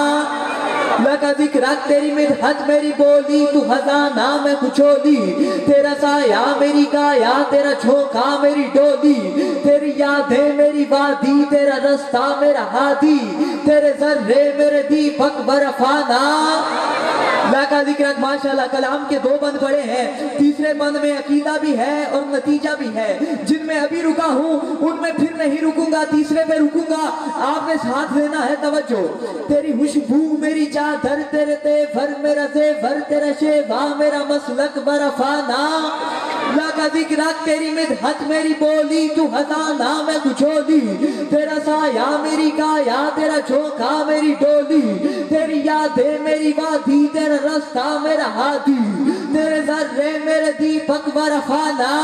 لَكَ ذِكْرَكَ۔ تیری مدحت میری بولی، تو خزانہ میں کچولی، تیرا سایہ میری کایا، تیرا جھونکا میری ڈولی، تیری یادیں میری وادی، تیرا رستہ میرا ہادی، تیرے ذرے میرے دیپک، وَرَفَعْنَا لَكَ ذِكْرَكَ۔ ماشاءاللہ، کلام کے دو بند پڑے ہیں، تیسرے بند میں عقیدہ بھی ہے اور نتیجہ بھی ہے۔ جن میں ابھی رکا ہوں ان میں پھر نہیں رکوں گا، تیسرے پہ رکوں گا، آپ نے ساتھ دینا ہے۔ توجہ، تیری خوشبو میری چادر، تیرے تیور میرا زیور، تیرا شیوا میرا مسلک، وَرَفَعْنَا لَكَ ذِكْرَكَ۔ تیری مدحت میری بولی، تو خزانہ میں کچولی، تیرا سایہ میری کایا، تیرا جھونکا میری ڈولی، تیری یادیں میری وادی، تیرا رستہ میرا ہادی، تیرے ذرے میرے دیپک، وَرَفَعْنَا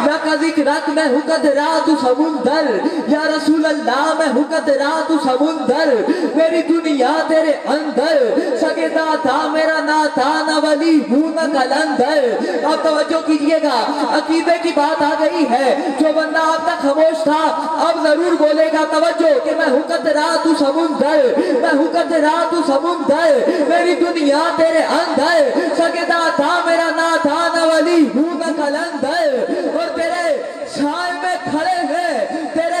لَكَ ذِكْرَكَ۔ میں ہوں قطرہ تو سمندر، یا رسول اللہ میں ہوں قطرہ تو سمندر، میری دنیا تیرے اندر، سگے داتا میرا ناتا، نہ ولی ہوں نہ کلندر۔ اب توجہ کیجئے گا، عقیدے کی بات آ گئی ہے، جو بندہ اب تک خاموش تھا اب ضرور بولے گا۔ توجہ کہ میں ہوں قطرہ تو سمندر، میں ہوں قطرہ تو سمندر، میری دنیا تیرے اندر، سگے داتا میرا ناتا، نہ ولی ہوں نہ کلندر۔ اور تیرے سائے میں کھڑے ہیں، تیرے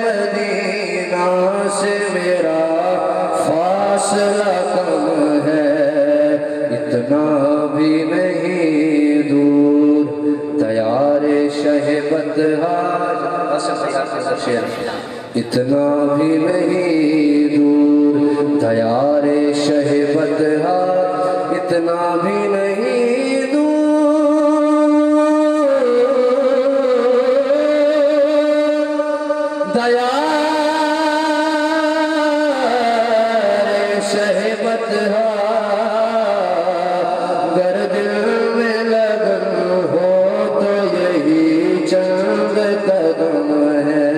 مدینہ سے میرا فاصلہ کم ہے، اتنا بھی نہیں دور دیار شہبت اتنا بھی نہیں دور دیار شہبت اتنا بھی نہیں دور دیار شہبت گر دل میں لگن ہو تو یہی چند قدم ہے،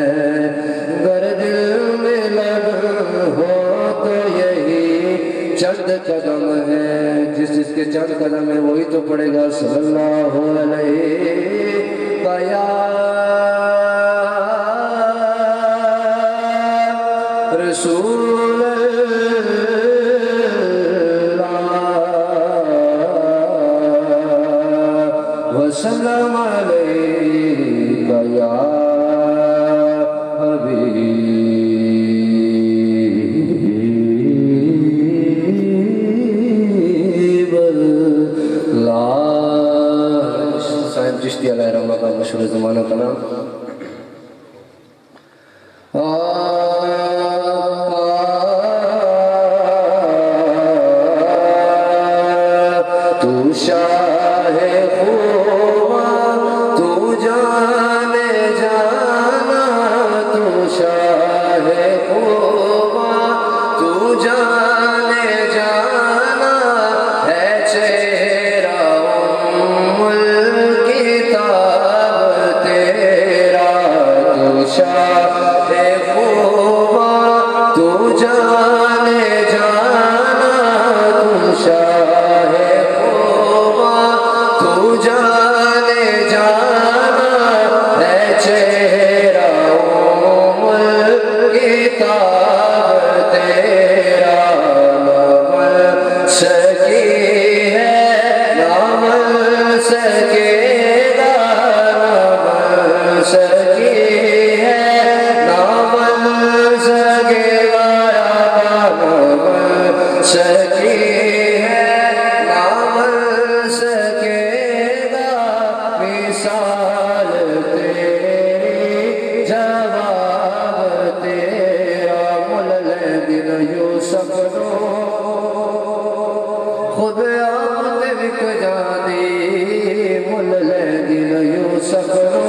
گر دل میں لگن ہو تو یہی چند قدم ہے، جس جس کے چند قدم ہے وہی تو پڑے گا صلی اللہ علیہ رسول اللہ وسلم علیہ یا حبیب اللہ۔ صاحب چشتی علیہ رحمہ کا مشہور زمانہ کا نام تو شاہ خوبا تو جانے جانا، تو شاہ خوبا تو جانے جانا ہے چہرہ ام الکتاب تیرا، تو شاہ خوبا تو جانے جانا، تو شاہ تو جانے جانا ہے چہرہ ام الکتاب تیرا، نامل سکی ہے نامل سکے گا، نامل سکی ہے نامل سکے گا، نامل سکی ہے نامل سکے گا، مثال تیری جواب تیرا، ملل دن یوسف نو خود آپ نے وک جاندی، ملل دن یوسف نو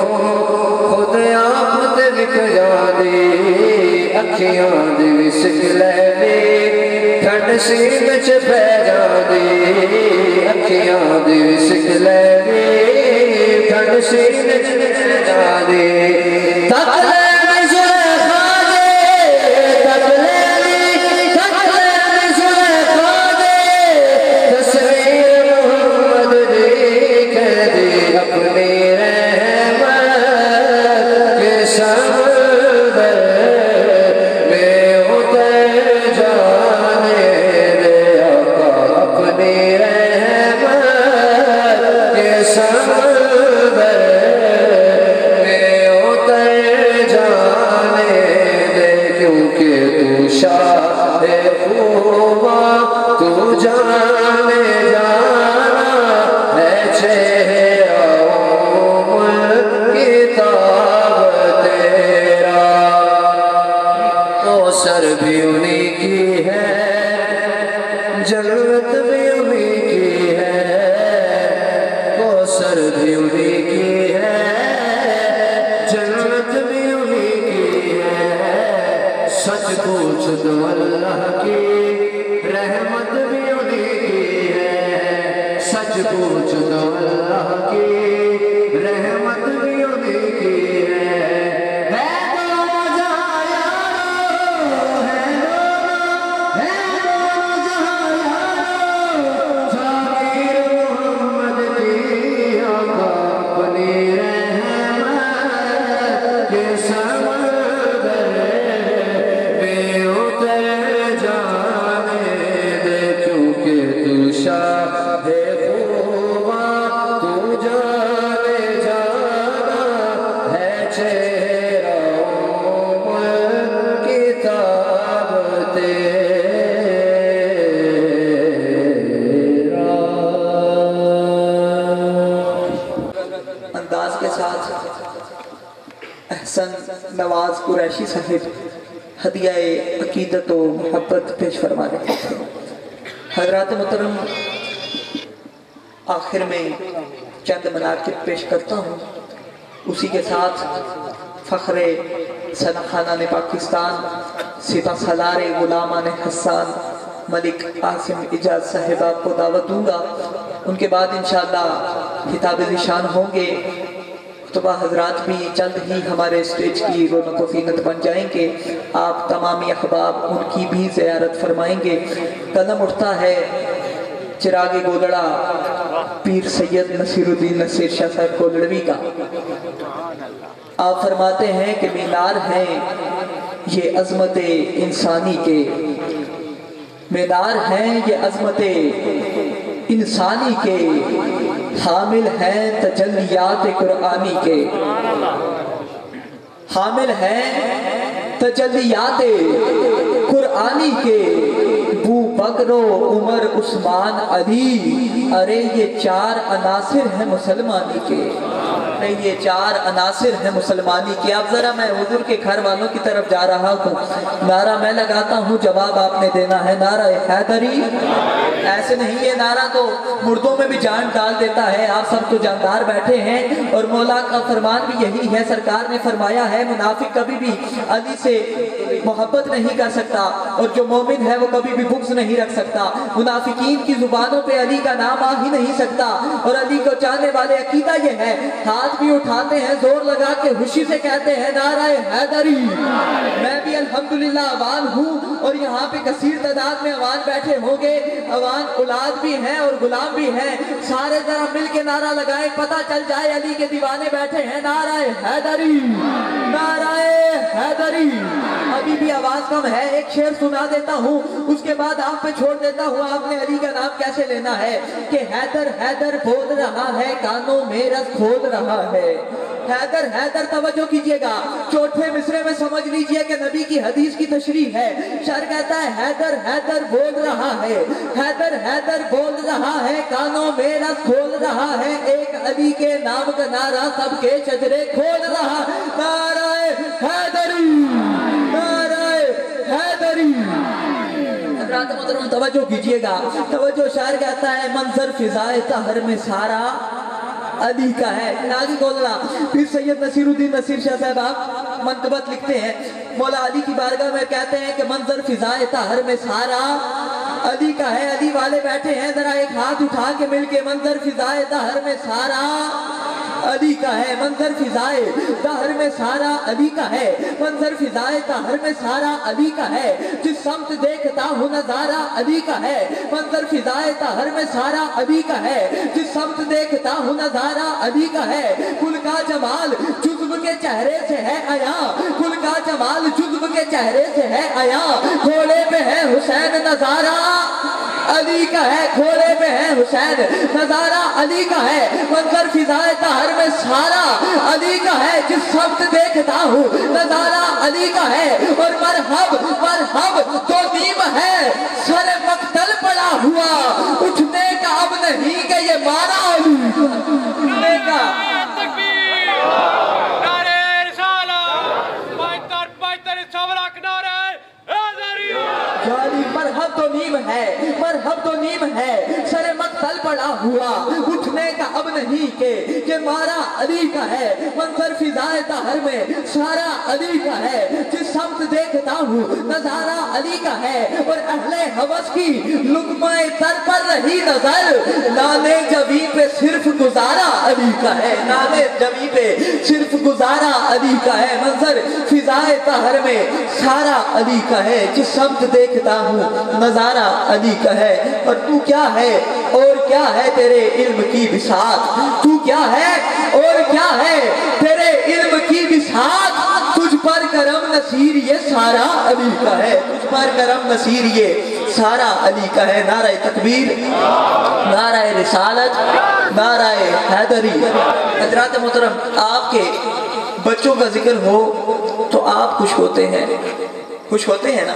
خود آپ نے وک جاندی، اکھیاں دی وسک لینی ٹھنڈ سینہ چ پہ جاندی، اکھیاں دی وسک لینی ٹھنڈ سینہ چ پہ جاندی، تک لینی زلیخا دے، تک لینی زلیخا دے، تصویر محمد دی کہہ دی اپنی رحمت کے سمندر میں اتر جانے دے آقا، اپنی رحمت کے سمندر میں اتر جانے دے، کیونکہ تو شاہ خوبا تو جانے جانا ہے چہرہ ام الکتاب تیرا، کوثر بھی انہی کی ہے، جنت بھی انہی کی ہے، کوثر بھی انہی کی ہے، جنت بھی انہی کی ہے، سچ پوچھ تو اللہ کی رحمت بھی انہی کی ہے، سچ پوچھ تو اللہ کی رحمت بھی انہی کی ہے، دونوں جہاں یارو، ہے دونوں جہاں یارو، فقیر محمد کی آقا اپنی رحمت کے سمندر میں اتر جانے دے، کیونکہ تو شاہ خوبا تو جانے جانا ہے چہرہ حسن نواز قریشی صاحب ہدیہ عقیدت و محبت پیش فرما رہے تھے۔ حضرات محترم، آخر میں چند مناقب پیش کرتا ہوں، اسی کے ساتھ فخر سنہ خانان پاکستان سپہ سالار غلامان حسان ملک عاصم اجاز صاحب آپ کو دعوت دوں گا۔ ان کے بعد انشاءاللہ خطاب ذیشان ہوں گے، خطبہ حضرات بھی جلد ہی ہمارے اسٹیج کی رونق و زینت بن جائیں گے۔ آپ تمامی احباب ان کی بھی زیارت فرمائیں گے۔ قدم اٹھتا ہے چراغ گولڑا پیر سید نصیر الدین نصیر شاہ صاحب گولڑوی کا۔ آپ فرماتے ہیں کہ مینار ہیں یہ عظمت انسانی کے، مینار ہیں یہ عظمت انسانی کے، حامل ہیں تجلیات قرآنی کے، حامل ہیں تجلیات قرآنی کے، ابو بکر و عمر عثمان علی، ارے یہ چار عناصر ہیں مسلمانی کے، ارے یہ چار عناصر ہیں مسلمانی کے۔ اب ذرا میں حضور کے گھر والوں کی طرف جا رہا ہوں، نعرہ میں لگاتا ہوں، جواب آپ نے دینا ہے، نعرہ حیدری۔ ایسے نہیں، یہ نعرہ تو مردوں میں بھی جان ڈال دیتا ہے، آپ سب تو جاندار بیٹھے ہیں، اور مولا کا فرمان بھی یہی ہے، سرکار نے فرمایا ہے منافق کبھی بھی علی سے محبت نہیں کر سکتا، اور جو مومن ہے وہ کبھی بھی بغض نہیں رکھ سکتا۔ منافقین کی زبانوں پہ علی کا نام آ ہی نہیں سکتا، اور علی کو چاہنے والے عقیدہ یہ ہے، ہاتھ بھی اٹھاتے ہیں زور لگا کے خوشی سے کہتے ہیں نعرہ حیدری۔ میں بھی الحمدللہ عوان ہوں، اور یہاں پہ کثیر تعداد میں عوان بیٹھے ہوں گے، عوان اولاد بھی ہیں اور غلام بھی ہیں، سارے ذرا مل کے نعرہ لگائیں، پتہ چل جائے علی کے دیوانے بیٹھے ہیں، نعرہ حیدری، نعرہ حیدری۔ ابھی بھی آواز کم ہے، ایک شعر سنا دیتا ہوں، اس کے بعد آپ پہ چھوڑ دیتا ہوں، آپ نے علی کا نام کیسے لینا ہے کہ حیدر حیدر بول رہا ہے، کانوں میں رس کھول رہا ہے۔ حیدر حیدر، توجہ کیجئے گا، چوتھے مصرے میں سمجھ لیجئے کہ نبی کی حدیث کی تشریح ہے۔ شاعر کہتا ہے حیدر حیدر بول رہا ہے، حیدر حیدر بول رہا ہے، کانوں میں رس کھول رہا ہے، ایک علی کے نام کا نعرہ سب کے شجرے کھول رہا، نعرہ حیدری، نعرہ حیدری۔ حضرات محترم توجہ کیجئے گا، توجہ، شاعر کہتا ہے منظر فضائے طاہر میں سارا علی کا ہے۔ آگے گولڑا پھر سید نصیر الدین نصیر شاہ صاحب آپ منقبت لکھتے ہیں، مولا علی کی بارگاہ میں کہتے ہیں کہ منظر فضائے طاہر میں سارا علی کا ہے۔ علی والے بیٹھے ہیں، ذرا ایک ہاتھ اٹھا کے مل کے، منظر فضائے طاہر میں سارا علی کا ہے، منظر فضائے طاہر میں سارا علی کا ہے، منظر فضائے طاہر میں سارا علی کا ہے، جس سمت دیکھتا ہوں نظارہ علی کا ہے، منظر فضائے طاہر میں سارا علی کا ہے، جس سمت دیکھتا ہوں نظارہ علی کا ہے، کل کا جمال جذب کے چہرے سے ہے عیاں، کل کا جمال جذب کے چہرے سے ہے عیاں، گھوڑے پہ ہے حسین نظارہ علی کا ہے، گھوڑے پہ ہے حسین نظارہ علی کا ہے، منظر فضائے طاہر میں سارا علی کا ہے، جس سمت دیکھتا ہوں نظارہ علی کا ہے، اور مرحب مرحب تو نیم ہے، سر مقتل پڑا ہوا، اٹھنے کا اب نہیں کہ یہ مارا علی، اٹھنے کا مرحب تو نیم ہے، مرحب تو نیم ہے، سر مقتل پڑا ہوا، اٹھنے کا اب نہیں کہ یہ مارا علی کا ہے، منظر فضائے طاہر میں سارا علی کا ہے، جس سمت دیکھتا ہوں نظارہ علی کا ہے، اور اہل حوث کی لقمہ تر پر رہی نظر، نانے جوی پہ صرف گزارا علی کا ہے، نانے جوی پہ صرف گزارا علی کا ہے، منظر فضائے طاہر میں سارا علی کا ہے، جس سمت دیکھتا ہوں نظارہ علی کا ہے، اور تو کیا ہے اور کیا ہے تیرے علم کی بساط، تو کیا ہے اور کیا ہے تیرے علم کی بساط، تجھ پر کرم نصیر یہ سارا علی کا ہے، تجھ پر کرم نصیر یہ سارا علی کا ہے۔ نعرہ تکبیر، نعرہ رسالت، نعرہ حیدری۔ حضرات محترم، آپ کے بچوں کا ذکر ہو تو آپ خوش ہوتے ہیں، خوش ہوتے ہیں نا؟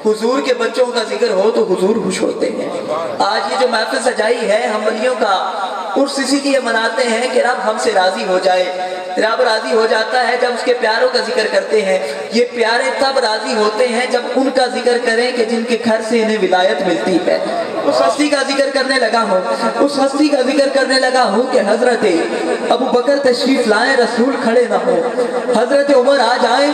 حضور کے بچوں کا ذکر ہو تو حضور خوش ہوتے ہیں۔ آج یہ جو محفل سجائی ہے، ہم ولیوں کا عرس اسی لیے مناتے ہیں کہ رب ہم سے راضی ہو جائے۔ رب راضی ہو جاتا ہے جب اس کے پیاروں کا ذکر کرتے ہیں. یہ پیارے تب راضی ہوتے ہیں جب ان کا ذکر کریں کہ جن کے گھر سے انہیں ولایت ملتی ہے. اس ہستی کا ذکر کرنے لگا ہوں، اس ہستی کا ذکر کرنے لگا ہوں کہ حضرت ابو بکر تشریف لائیں، رسول کھڑے نہ ہوں. حضرت عمر آ جائیں،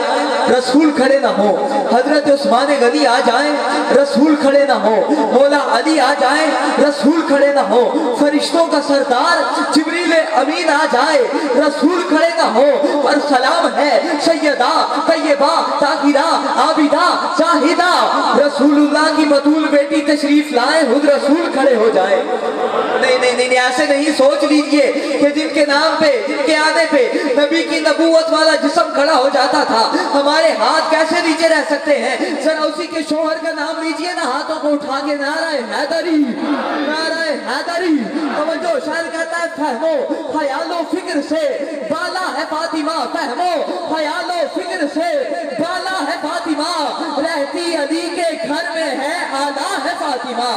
رسول کھڑے نہ ہوں. حضرت عثمان غنی آ جائیں، رسول کھڑے نہ ہوں. مولا علی آ جائیں، رسول کھڑے نہ ہوں. فرشتوں کا سردار جبریل امین آ جائے، رسول کھڑے نہ ہوں. اور سلام ہے سیدہ طیبہ طاہرہ عابدہ زاہدہ، رسول اللہ کی بطول بیٹی تشریف لائیں، خود رسول کھڑے ہو جائیں. نہیں ایسے نہیں سوچ لیجئے کہ جن کے نام پہ، جن کے آنے پہ نبی کی نبوت والا جسم کھڑا ہو جاتا تھا، ہمارے ہاتھ کیسے نیچے رہ سکتے ہیں؟ ذرا اسی کے شوہر کا نام لیجئے نا، ہاتھوں کو اٹھا کے نعرہ حیدری، نعرہ حیدری. توجہ، شاعر کہتا ہے فہمو خیال و فکر سے بالا ہے فاطمہ، فہمو خیال و فکر سے بالا ہے فاطمہ، رہتی علی کے گھر میں ہے آلہ ہے فاطمہ.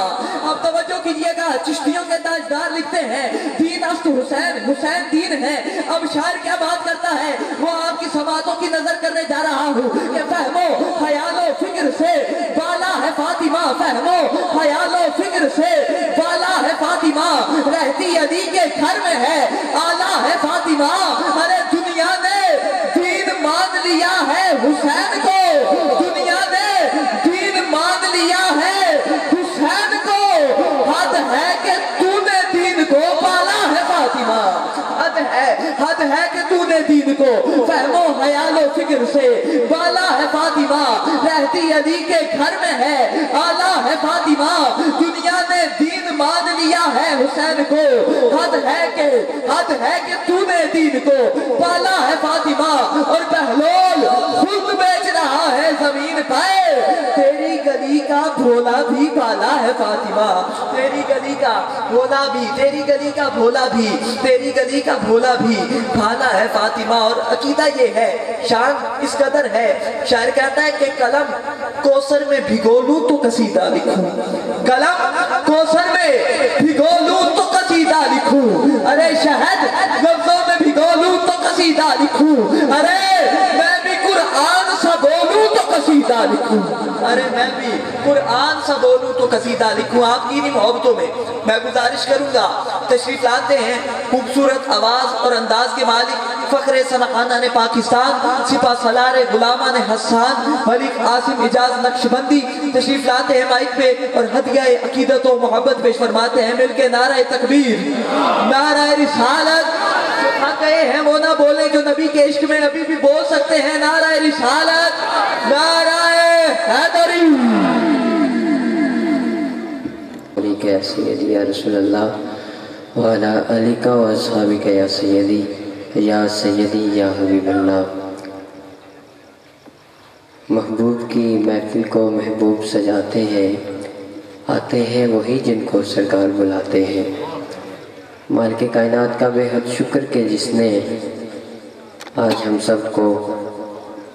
اب توجہ کیجئے گا، چشتیوں کے تاجدار لکھتے ہیں دین است حسین، حسین دین ہے. اب شاعر کیا بات کرتا ہے؟ وہ آپ کی سماعتوں کی نظر کرنے جا رہا ہوں کہ فہمو خیال و فکر سے بالا ہے فاطمہ، فہمو خیال و فکر سے بالا ہے فاطمہ، رہتی علی کے گھر میں ہے آلہ ہے فاطمہ. ارے دنیا نے دین مان لیا ہے حسین کو، دنیا نے دین مان لیا ہے حسین کو. حد ہے کہ تو نے دین کو پالا ہے فاطمہ، حد ہے کہ تو نے دین کو فہم و خیال و فکر سے بالا ہے فاطمہ، رہتی علی کے گھر میں ہے آلہ ہے فاطمہ. دنیا نے دین مان لیا ہے حسین کو، حد ہے کہ تو نے دین کو پالا ہے فاطمہ. اور بہلول خود بیچ رہا ہے زمین پائے، تیری گلی کا بھولا بھی پالا ہے فاطمہ، تیری گلی کا بھولا بھی، تیری گلی کا بھولا بھی، تیری گلی کا بھولا بھی پالا ہے فاطمہ. اور عقیدہ یہ ہے، شان اس قدر ہے، شاعر کہتا ہے کہ قلم کوثر میں بھگو لوں تو قصیدہ لکھوں، قلم کوثر میں بھگو لوں تو قصیدہ لکھوں. ارے شہد لفظوں میں بھگو لوں تو قصیدہ لکھوں. ارے میں بھی قرآن سا بولوں تو قصیدہ لکھوں. ارے میں بھی قرآن سا بولوں تو قصیدہ لکھوں. آپ کی محبتوں میں میں گزارش کروں گا، تشریف لاتے ہیں خوبصورت آواز اور انداز کے مالک فخر سنخانہ نے پاکستان، سپہ سالار غلامان نے حسان، ملک عاصم اجاز نقشبندی تشریف لاتے ہیں مائک پہ اور ہدیہ عقیدت و محبت پیش فرماتے ہیں. مل کے نعرہ تکبیر، نعرہ رسالت. جو تھک گئے ہیں وہ نہ بولیں، جو نبی کے عشق میں ابھی بھی بول سکتے ہیں نعرہ رسالت، نعرہ حیدری. یا سیدی یا رسول اللہ وعلا علیکہ و اصحابکہ یا سیدی یا سیدی یا حبیب اللہ. محبوب کی محفل کو محبوب سجاتے ہیں، آتے ہیں وہی جن کو سرکار بلاتے ہیں. مالک کائنات کا بے حد شکر کہ جس نے آج ہم سب کو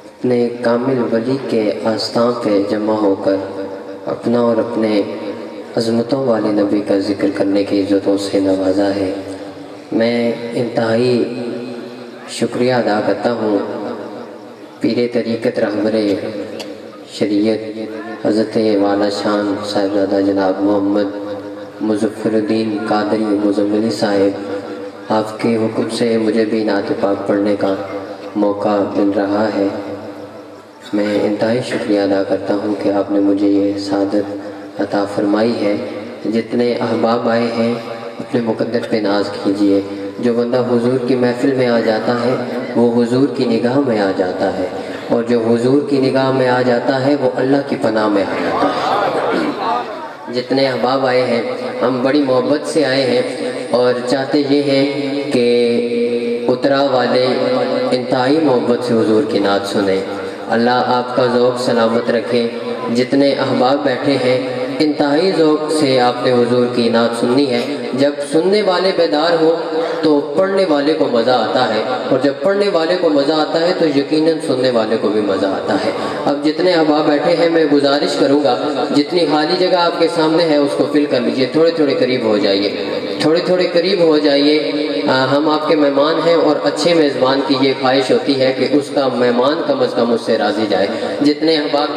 اپنے کامل ولی کے آستان پہ جمع ہو کر اپنا اور اپنے عظمتوں والے نبی کا ذکر کرنے کی عزتوں سے نوازا ہے. میں انتہائی شکریہ ادا کرتا ہوں پیر طریقت رہبر شریعت حضرت والا شان صاحبزادہ جناب محمد مظفر الدین قادری مزملی صاحب. آپ کے حکم سے مجھے بھی نعت پاک پڑھنے کا موقع مل رہا ہے. میں انتہائی شکریہ ادا کرتا ہوں کہ آپ نے مجھے یہ سعادت عطا فرمائی ہے. جتنے احباب آئے ہیں اپنے مقدر پہ ناز کیجئے. جو بندہ حضور کی محفل میں آ جاتا ہے وہ حضور کی نگاہ میں آ جاتا ہے، اور جو حضور کی نگاہ میں آ جاتا ہے وہ اللہ کی پناہ میں آ جاتا ہے. جتنے احباب آئے ہیں ہم بڑی محبت سے آئے ہیں اور چاہتے یہ ہیں کہ اترا والے انتہائی محبت سے حضور کی نعت سنیں. اللہ آپ کا ذوق سلامت رکھے. جتنے احباب بیٹھے ہیں انتہائی ذوق سے آپ نے حضور کی نعت سننی ہے. جب سننے والے بیدار ہو تو پڑھنے والے کو مزہ آتا ہے، اور جب پڑھنے والے کو مزہ آتا ہے تو یقیناً سننے والے کو بھی مزہ آتا ہے. اب جتنے احباب بیٹھے ہیں میں گزارش کروں گا جتنی خالی جگہ آپ کے سامنے ہے اس کو فل کر لیجئے. تھوڑے تھوڑے قریب ہو جائیے، تھوڑے تھوڑے قریب ہو جائیے. ہم آپ کے مہمان ہیں اور اچھے میزبان کی یہ خواہش ہوتی ہے کہ اس کا مہمان کم از کم اس سے راضی جائے. جتنے احباب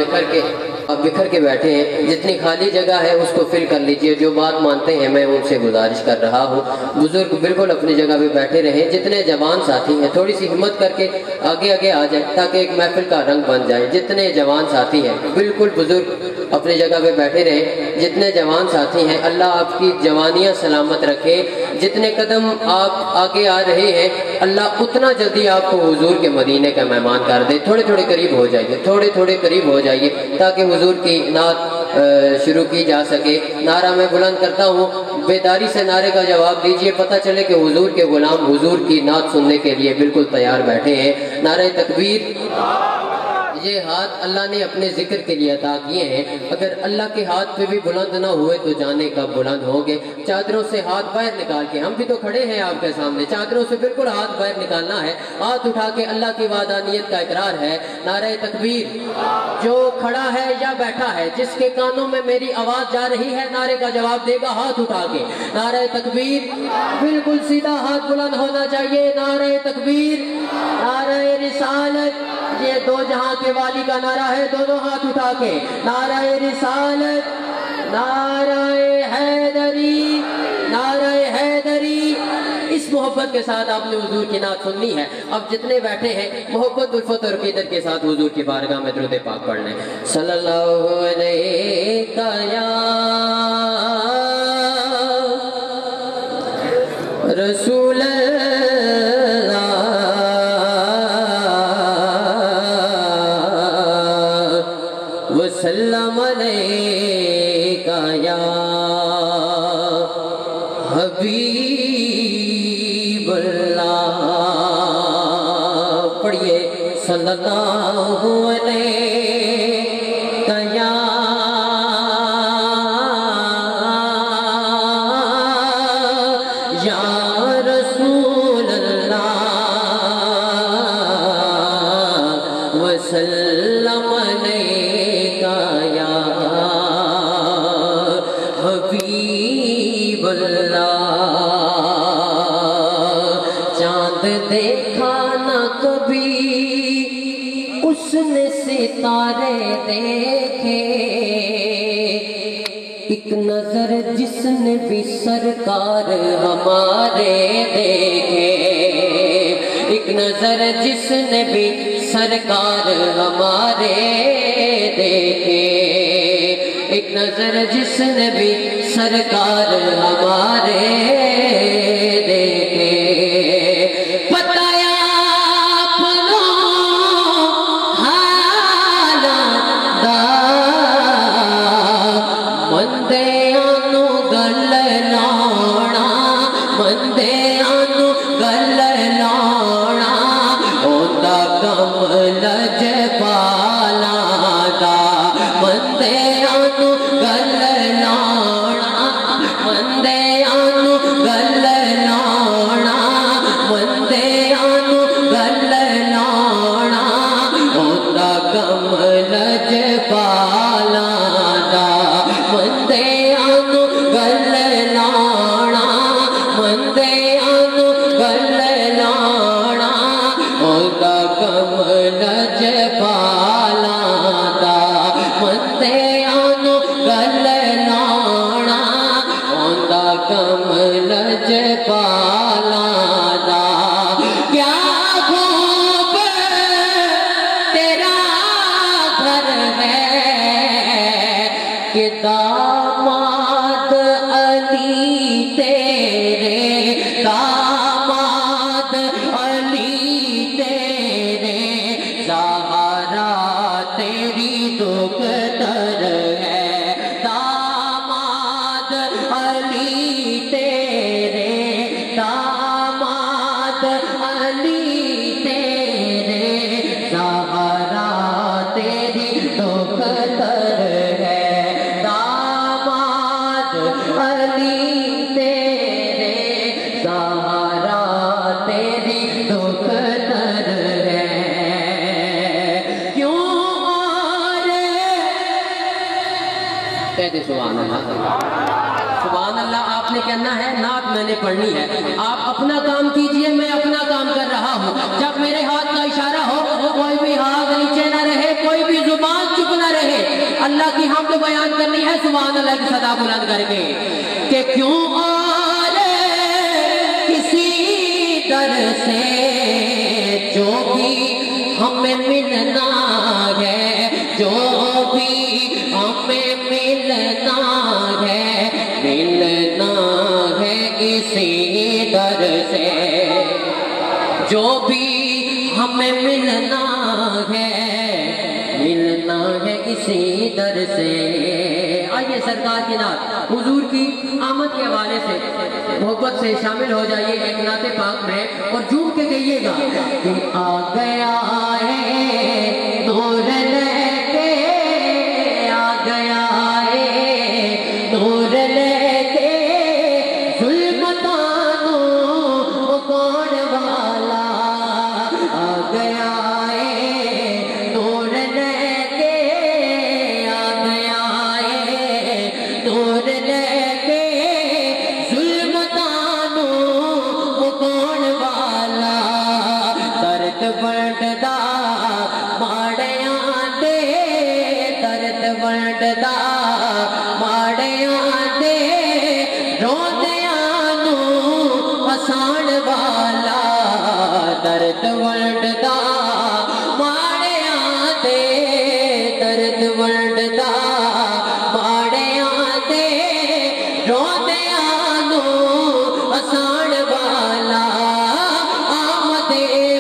بکھر کے بیٹھے ہیں, جتنی خالی جگہ ہے اس کو فل کر لیجئے. جو بات مانتے ہیں میں ان سے گزارش کر رہا ہوں, بزرگ بالکل اپنی جگہ پہ بیٹھے رہیں. جتنے جوان ساتھی ہیں تھوڑی سی ہمت کر کے آگے آ جائیں تاکہ ایک محفل کا رنگ بن جائے. جتنے جوان ساتھی ہیں بالکل بزرگ اپنی جگہ پہ بیٹھے رہیں. جتنے جوان ساتھی ہیں اللہ آپ کی جوانیاں سلامت رکھے. جتنے قدم آپ آگے آ رہے ہیں اللہ اتنا جلدی آپ کو حضور کے مدینے کا مہمان کر دے. تھوڑے قریب ہو جائیے, تھوڑے قریب ہو جائیے تاکہ حضور کی نعت شروع کی جا سکے. نعرہ میں بلند کرتا ہوں, بیداری سے نعرے کا جواب دیجئے, پتہ چلے کہ حضور کے غلام حضور کی نعت سننے کے لیے بالکل تیار بیٹھے ہیں. نعرہ تکبیر. یہ ہاتھ اللہ نے اپنے ذکر کے لیے عطا کیے ہیں. اگر اللہ کے ہاتھ پہ بھی بلند نہ ہوئے تو جانے کب بلند ہوں گے. چادروں سے ہاتھ باہر نکال کے, ہم بھی تو کھڑے ہیں آپ کے سامنے, چادروں سے بالکل ہاتھ باہر نکالنا ہے. ہاتھ اٹھا کے اللہ کی وحدانیت کا اقرار ہے. نعرہ تکبیر. جو کھڑا ہے یا بیٹھا ہے جس کے کانوں میں میری آواز جا رہی ہے نعرے کا جواب دے گا ہاتھ اٹھا کے. نعرہ تکبیر. بالکل سیدھا ہاتھ بلند ہونا چاہیے. نعرہ تکبیر. نعرہ رسالت. یہ دو جہاں کے والی کا نعرہ ہے, دونوں ہاتھ اٹھا کے. نعرہ رسالت. نعرہ حیدری. نعرہ حیدری. اس محبت کے ساتھ آپ نے حضور کی نعت سننی ہے. اب جتنے بیٹھے ہیں محبت الفت اور عقیدت کے ساتھ حضور کی بارگاہ میں درود پاک پڑھ لیں. صلی اللہ علیہ یا رسول وسلم علیکہ یا حبیب اللہ. پڑھئے صلی اللہ علیکہ یا رسول اللہ وسلم علیکہ یا حبیب اللہ. چاند دیکھا نہ کبھی اس نے ستارے دیکھے, ایک نظر جس نے بھی سرکار ہمارے دیکھے. ایک نظر جس نے بھی سرکار ہمارے دیکھے. ایک نظر جس نے بھی سرکار ہمارے دیکھے. بتایا اپنوں حالات دا مندے آنو گل لانا, مندے آنو گل لانا اوندا کم لج پالا دا. مندے آنو گل لانا, مندے آنو گل لانا, مندے آنو گل لانا اوندا کم لج پالا دا. مندے آنو گل لانا, مندے آنو گل لانا اوندا کم لج پالا دا. مندے آنو گل لانا اوندا کم لج پالا دا. کیا خوب تیرا گھر ہے کہ داماد علی تیرے, داماد علی تیرے, زہرا تیری دختر ہے. داماد علی تیرے, داماد علی تیرے, زہرا تیری دختر ہے. داماد علی تیرے, زہرا تیری دختر ہے. کیوں اور کہتے سبحان اللہ. سبحان اللہ، آپ نے کہنا ہے نعت میں نے پڑھنی ہے، آپ اپنا کام کیجئے، میں اپنا کام کر رہا ہوں۔ جب میرے ہاتھ کا اشارہ ہو، کوئی بھی ہاتھ نیچے نہ رہے، کوئی بھی زبان چپ نہ رہے، اللہ کی حمد بیان کرنی ہے سبحان اللہ کی صدا بلند کر کے کہ کیوں اور کسی در سے جو بھی ہمیں ملنا ہے، جو بھی ہمیں ملنا ہے، ملنا ہے اسی در سے، جو بھی ہمیں ملنا ہے، ملنا ہے اسی در سے۔ آئیے سرکار کی نعت حضور کی آمد کے حوالے سے محبت سے شامل ہو جائیے ایک نعت پاک میں اور جھوم کے کہیے گا کہ آ گیا ہے نور لے کے، آ گیا ہے نور لے کے، ظلمتانوں کوڑ والا آ گیا ہے نور لے کے، آ گیا ہے نور لے کے، ظلمتانوں کوڑ والا، درد بڑھدا ماڑیاں دے، درد بڑھدا ماڑیاں دے، روندیاں نوں ہسان والا، درد بڑھدا ماڑیاں دے، درد بڑھدا ماڑیاں دے، روندیاں نوں ہسان والا، آمد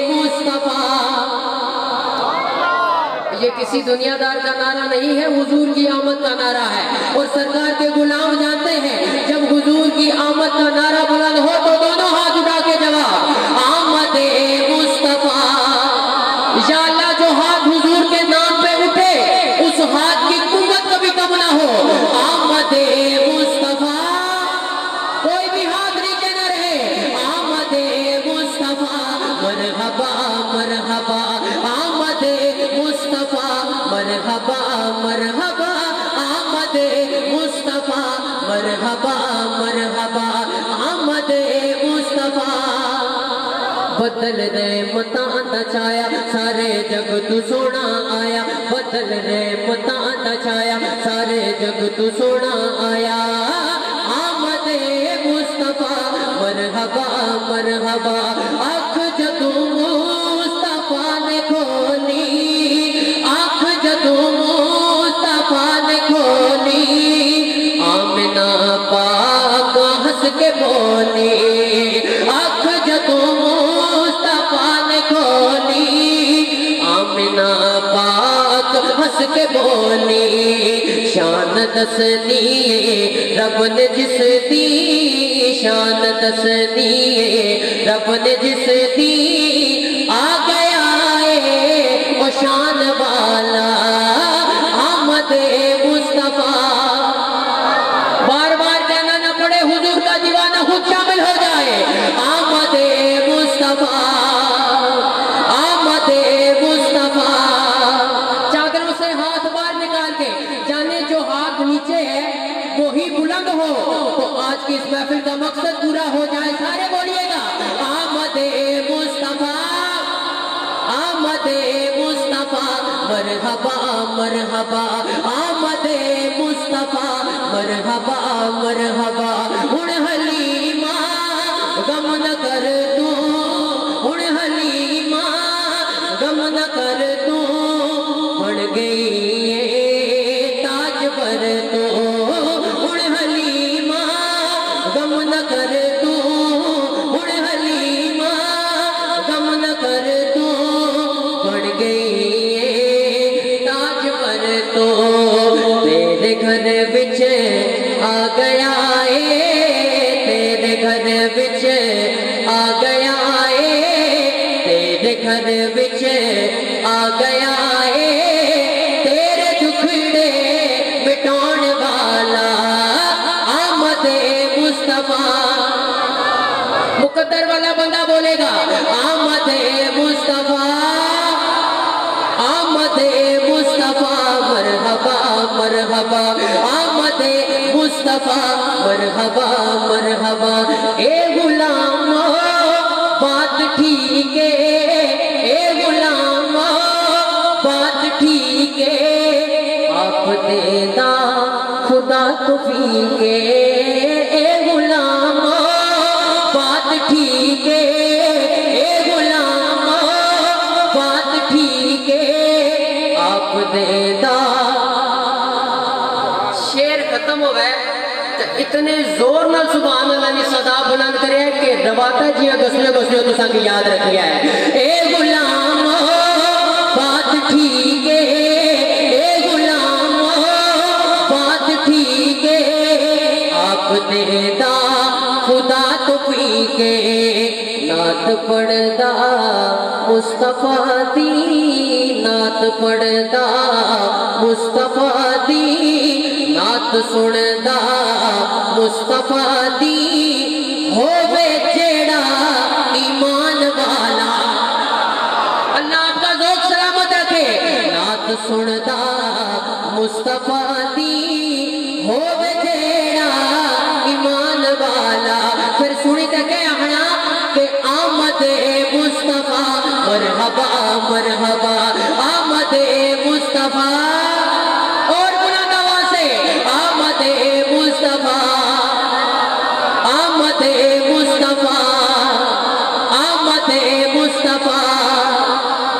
مصطفیٰ۔ یہ کسی دنیا دار کا نعرہ نہیں ہے، حضور کی آمد کا نعرہ ہے، اور سرکار کے غلام جانتے ہیں جب حضور کی آمد کا نعرہ بلند ہو تو دونوں ہاتھ اٹھا کے جواب آمد مصطفیٰ۔ یا اللہ جو ہاتھ حضور کے نام پہ اٹھے اس ہاتھ کی قوت کبھی کم نہ ہو، آمد مصطفیٰ۔ کوئی بھی ہاتھ نیچے نہ رہے، آمد مصطفیٰ، مرحبا مرحبا آمد مصطفیٰ، مرحبا مرحبا آمد مصطفیٰ، مرحبا مرحبا آمد مصطفیٰ۔ بدل رحمتاں دا چھایا سارے جگ تو سونا آیا، بدل رحمتاں دا چھایا سارے جگ تو سونا آیا، آمد مصطفیٰ، مرحبا مرحبا۔ آنکھ جدوں مصطفیٰ نے کھولی، آنکھ جدوں مصطفیٰ نے کھولی، آمنہ پاک ہنس کے بولی، آنکھ جدوں مصطفیٰ نے کھولی، آمنہ پاک ہنس کے بولی، شان دسنی رب نے جس دی، شان دسنی رب نے جس دی، آ گیا ہے وہ شان والا، آمد مصطفیٰ۔ بار بار کہنا نہ پڑے، حضور کا دیوانہ خود شامل ہو جائے، آمد مصطفیٰ، آمد مصطفیٰ۔ چادروں سے ہاتھ باہر نکال کے جانے جو ہاتھ نیچے ہے وہی بلند ہو تو آج کی اس محفل کا مقصد پورا ہو جائے۔ سارے بولیے گا آمد مصطفیٰ، آمد مصطفیٰ، مرحبا مرحبا آمد مصطفیٰ، مرحبا مرحبا۔ ہن حلیمہ غم نہ کر تو، ہن حلیمہ غم نہ کر تو، بڑھ گئی ہے تاج پر تو، ہن حلیمہ غم نہ کر تو، ہن حلیمہ غم نہ کر تو، بڑھ گئی ہے تاج پر تو، تیرے گھر وچ آ گیا ہے، تیرے گھر وچ آ گیا ہے، تیرے گھر وچ آ گیا ہے، تیرے دکھڑے مٹاؤن والا، آمد مصطفیٰ۔ مقدر والا بندہ بولے گا آمد مصطفیٰ، آمد مصطفیٰ، مرحبا مرحبا مرحبا آمد مصطفیٰ مرحبا مرحبا اے غلام بات ٹھیک ہے اے غلام بات ٹھیک ہے آپ دیدا خدا توفیق ہے اے غلام بات ٹھیک ہے اے غلام بات ٹھیک ہے آپ دیدا شیر ختم ہو گئے اتنے زور نال سبحان اللہ نے صدا بلند کرے کہ دباتا جی گسلے گسلے تو سانگ یاد رکھیا ہے اے غلام بات ٹھیک ہے اے غلام بات ٹھیک ہے آپ دیدا خدا توفیق ہے نعت پڑھدا مصطفیٰ دی نعت پڑھدا مصطفیٰ دی نعت سندا مصطفیٰ دی ہووے جیڑا ایمان والا اللہ آپ کا ذوق سلامت رکھے نعت سندا مصطفیٰ دی ہووے جیڑا ایمان والا پھر سنی تے کہنا کہ آمد مصطفیٰ مرحبا مرحبا آمد مصطفیٰ اور بلند آواز سے آمد مصطفیٰ آمد مصطفیٰ آمد مصطفیٰ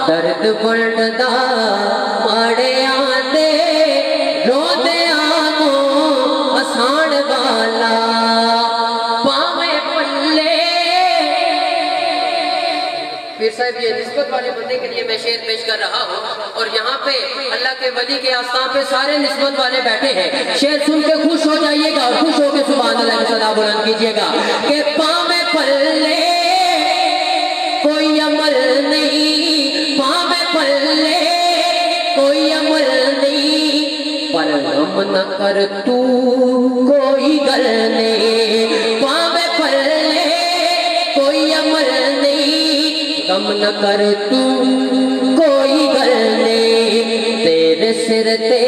درد بڑھدا ماڑے آندے رو دے آنکھوں آسان والا پاویں پلے پھر صاحب یہ نسبت والے بندے کے لیے میں شعر پیش کر رہا ہوں اور یہاں پہ اللہ کے ولی کے آستان پہ سارے نسبت والے بیٹھے ہیں شعر سن کے خوش ہو جائیے گا اور خوش ہو کے سبحان اللہ کی صدا بلند کیجئے گا کہ پاویں پلے کوئی عمل نہیں پاویں پلے کوئی عمل نہیں پر غم نہ کر تو کوئی گل نہیں پاویں پلے کوئی عمل نہیں غم نہ کر تو کوئی گل نہیں تیرے سر تے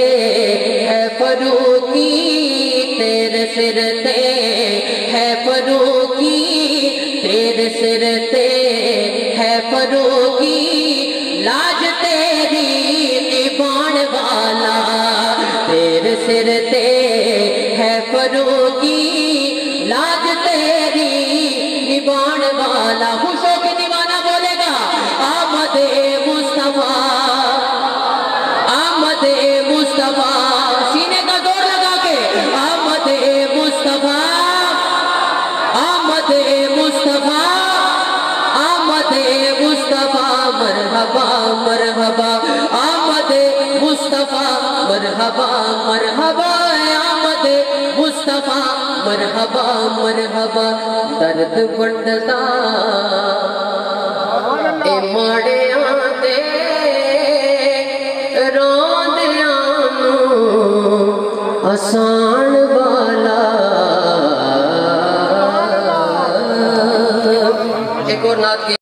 ہے فروغی تیرے سر تے ہے فروغی تیرے سر تے ہے فروغی لاج تیری نبھان والا تیرے سر تے ہے فروغی لاج تیری نبھان والا خوش ہو کے دیوانہ بولے گا آمد مصطفیٰ آمد مصطفیٰ سینے کا زور لگا کے آمد مصطفیٰ آمد مصطفیٰ آمد مصطفیٰ مرحبا مرحبا آمد مصطفیٰ مرحبا مرحبا آمد مصطفیٰ مرحبا مرحبا درد بڑھدا اے ماڑے آندے روندیاں نوں آسان والا ایک اور نعت